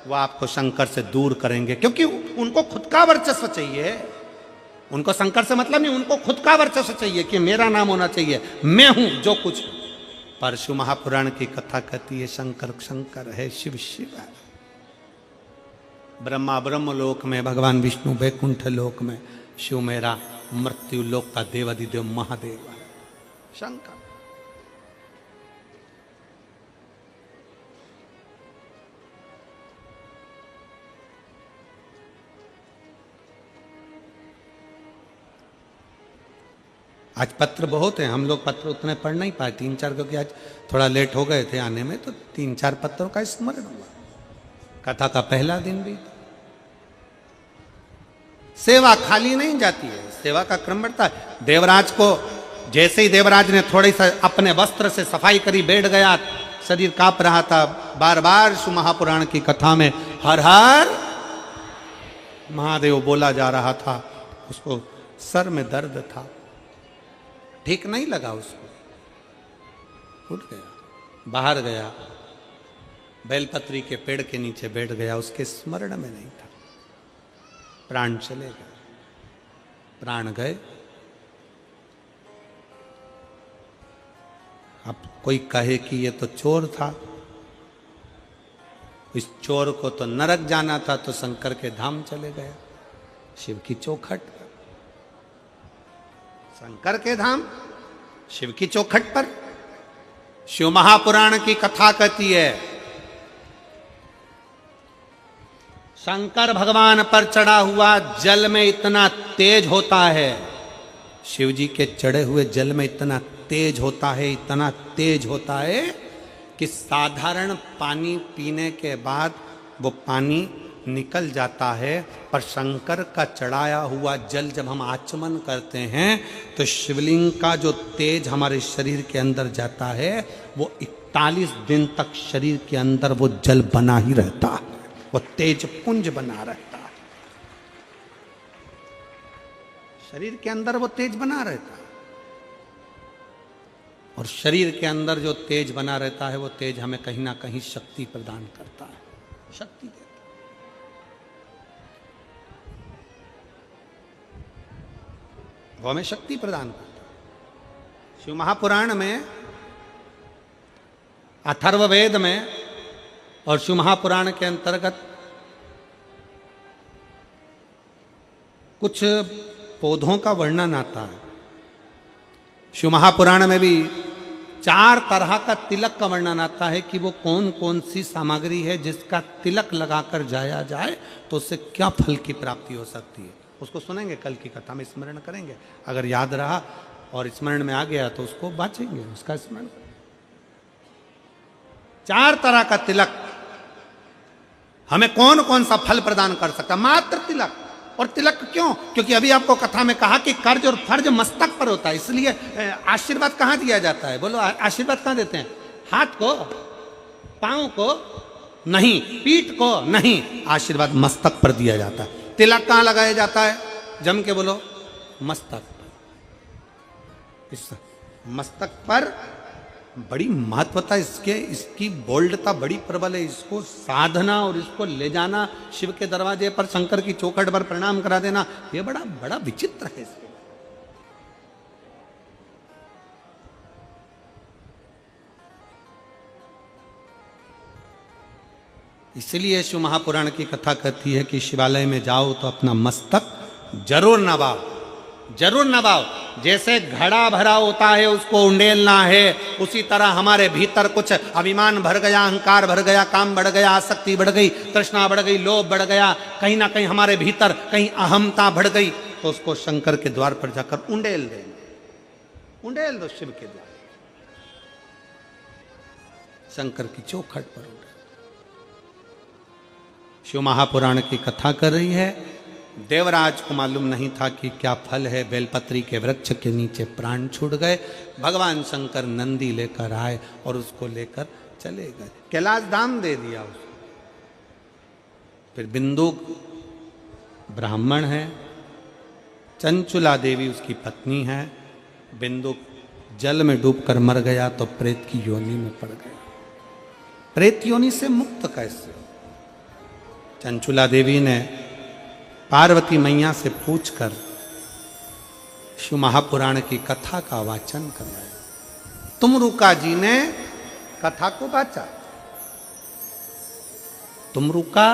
वो आपको शंकर से दूर करेंगे, क्योंकि उनको खुद का वर्चस्व चाहिए। उनको शंकर से मतलब नहीं, उनको खुद का वर्चस्व चाहिए कि मेरा नाम होना चाहिए, मैं हूं जो कुछ। पर शिव महापुराण की कथा कहती है शंकर शंकर है, शिव शिव है। ब्रह्मा ब्रह्म लोक में, भगवान विष्णु वैकुंठ लोक में, शिव मेरा मृत्यु लोक का देवाधिदेव महादेव है, शंकर। आज पत्र बहुत हैं, हम लोग पत्र उतने पढ़ नहीं पाए, 3-4, क्योंकि आज थोड़ा लेट हो गए थे आने में, तो 3-4 पत्रों का स्मरण हुआ। कथा का पहला दिन भी। सेवा खाली नहीं जाती है, सेवा का क्रम बढ़ता है। देवराज को जैसे ही देवराज ने थोड़ी सा अपने वस्त्र से सफाई करी, बैठ गया, शरीर कांप रहा था, बार बार शिव महापुराण की कथा में हर हर महादेव बोला जा रहा था। उसको सर में दर्द था, ठीक नहीं लगा, उसको उठ गया, बाहर गया, बेलपत्री के पेड़ के नीचे बैठ गया, उसके स्मरण में नहीं था। प्राण चले गए, प्राण गए। अब कोई कहे कि ये तो चोर था, इस चोर को तो नरक जाना था, तो शंकर के धाम चले गया। शिव की चौखट, शंकर के धाम, शिव की चौखट पर। शिव महापुराण की कथा कहती है शंकर भगवान पर चढ़ा हुआ जल में इतना तेज होता है, शिव जी के चढ़े हुए जल में इतना तेज होता है, इतना तेज होता है कि साधारण पानी पीने के बाद वो पानी निकल जाता है, पर शंकर का चढ़ाया हुआ जल जब हम आचमन करते हैं तो शिवलिंग का जो तेज हमारे शरीर के अंदर जाता है वो 41 दिन तक शरीर के अंदर वो जल बना ही रहता है, वो तेज पुंज बना रहता है, शरीर के अंदर वो तेज बना रहता है। और शरीर के अंदर जो तेज बना रहता है वो तेज हमें कहीं ना कहीं शक्ति प्रदान करता है, शक्ति देता है। वो हमें शक्ति प्रदान करता है। शिव महापुराण में, अथर्ववेद में और शिव महापुराण के अंतर्गत कुछ पौधों का वर्णन आता है। शिव महापुराण में भी 4 तरह का तिलक का वर्णन आता है कि वो कौन कौन सी सामग्री है जिसका तिलक लगाकर जाया जाए तो उससे क्या फल की प्राप्ति हो सकती है। उसको सुनेंगे, कल की कथा में स्मरण करेंगे, अगर याद रहा और स्मरण में आ गया तो उसको बांचेंगे, उसका स्मरण करेंगे। 4 तरह का तिलक हमें कौन कौन सा फल प्रदान कर सकता, मात्र तिलक। और तिलक क्यों? क्योंकि अभी आपको कथा में कहा कि कर्ज और फर्ज मस्तक पर होता है, इसलिए आशीर्वाद कहां दिया जाता है? बोलो, आशीर्वाद कहां देते हैं? हाथ को, पांव को नहीं, पीठ को नहीं, आशीर्वाद मस्तक पर दिया जाता है। तिलक कहां लगाया जाता है? जम के बोलो, मस्तक पर। इस मस्तक पर बड़ी महत्वता इसके, इसकी बोल्डता बड़ी प्रबल है। इसको साधना और इसको ले जाना शिव के दरवाजे पर, शंकर की चौखट पर प्रणाम करा देना, ये बड़ा बड़ा विचित्र है इसके। इसलिए शिव महापुराण की कथा कहती है कि शिवालय में जाओ तो अपना मस्तक जरूर नवाओ, जरूर नवाओ। जैसे घड़ा भरा होता है उसको उंडेलना है, उसी तरह हमारे भीतर कुछ अभिमान भर गया, अहंकार भर गया, काम बढ़ गया, आसक्ति बढ़ गई, तृष्णा बढ़ गई, लोभ बढ़ गया, कहीं ना कहीं हमारे भीतर कहीं अहमता बढ़ गई, तो उसको शंकर के द्वार पर जाकर उंडेल देना, उंडेल दो शिव के द्वार, शंकर की चौखट पर उंडेल। शिव महापुराण की कथा कर रही है। देवराज को मालूम नहीं था कि क्या फल है। बेलपत्री के वृक्ष के नीचे प्राण छूट गए। भगवान शंकर नंदी लेकर आए और उसको लेकर चले गए, कैलाश धाम दे दिया उसको। फिर बिंदुक ब्राह्मण है, चंचुला देवी उसकी पत्नी है। बिंदुक जल में डूबकर मर गया तो प्रेत की योनि में पड़ गया। प्रेत योनि से मुक्त कैसे? चंचुला देवी ने पार्वती मैया से पूछकर शिव महापुराण की कथा का वाचन करवाया। तुमरुका जी ने कथा को वाचा। तुमरुका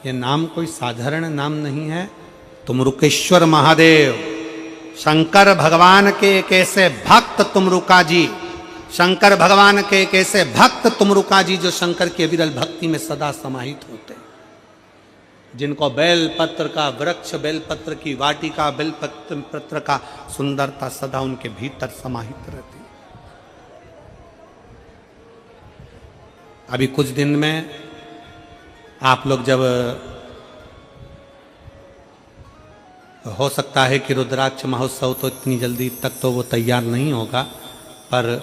ये नाम कोई साधारण नाम नहीं है। तुमरुकेश्वर महादेव, शंकर भगवान के एक ऐसे भक्त तुमरुका जी, शंकर भगवान के एक ऐसे भक्त तुमरुका जी जो शंकर की अविरल भक्ति में सदा समाहित होते, जिनको बेलपत्र का वृक्ष, बेलपत्र की वाटिका, बेलपत्र का सुंदरता सदा उनके भीतर समाहित रहती। अभी कुछ दिन में आप लोग जब, हो सकता है कि रुद्राक्ष महोत्सव तो इतनी जल्दी तक तो वो तैयार नहीं होगा, पर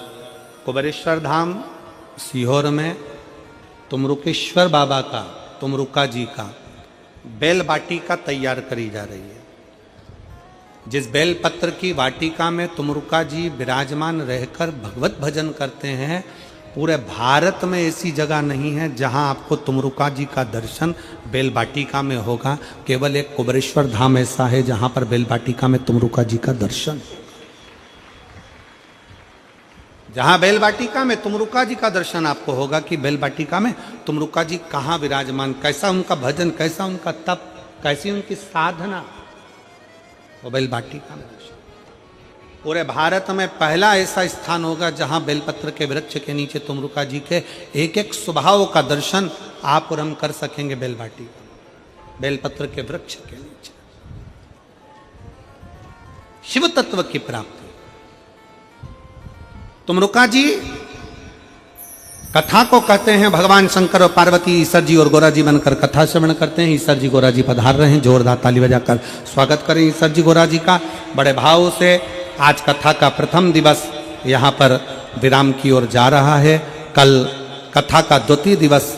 कुबेरेश्वर धाम सीहोर में तुमरुकेश्वर बाबा का, तुमरुका जी का बेल वाटिका तैयार करी जा रही है। जिस बेल पत्र की वाटिका में तुमरुका जी विराजमान रहकर भगवत भजन करते हैं, पूरे भारत में ऐसी जगह नहीं है जहां आपको तुमरुका जी का दर्शन बेल वाटिका में होगा। केवल एक कुबेरेश्वर धाम ऐसा है जहां पर बेल वाटिका में तुमरुका जी का दर्शन, जहां बेल वाटिका में तुमरुका जी का दर्शन आपको होगा कि बेल वाटिका में तुमरुका जी कहाँ विराजमान, कैसा उनका भजन, कैसा उनका तप, कैसी उनकी साधना, वो बेल वाटिका में दर्शन। पूरे भारत में पहला ऐसा स्थान होगा जहां बेलपत्र के वृक्ष के नीचे तुमरुका जी के एक एक स्वभाव का दर्शन आप और हम कर सकेंगे। बेल वाटिका, बेलपत्र के वृक्ष के नीचे शिव तत्व की प्राप्ति। तुमरुका जी कथा को कहते हैं भगवान शंकर और पार्वती ईश्वर जी और गोरा जी बनकर कथा श्रवण करते हैं। ईश्वर जी गोरा जी पधार रहे हैं, जोरदार ताली बजाकर स्वागत करें ईश्वर जी गोरा जी का बड़े भाव से। आज कथा का प्रथम दिवस यहाँ पर विराम की ओर जा रहा है। कल कथा का द्वितीय दिवस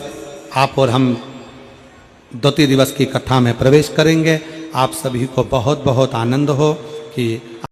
आप और हम द्वितीय दिवस की कथा में प्रवेश करेंगे। आप सभी को बहुत बहुत आनंद हो कि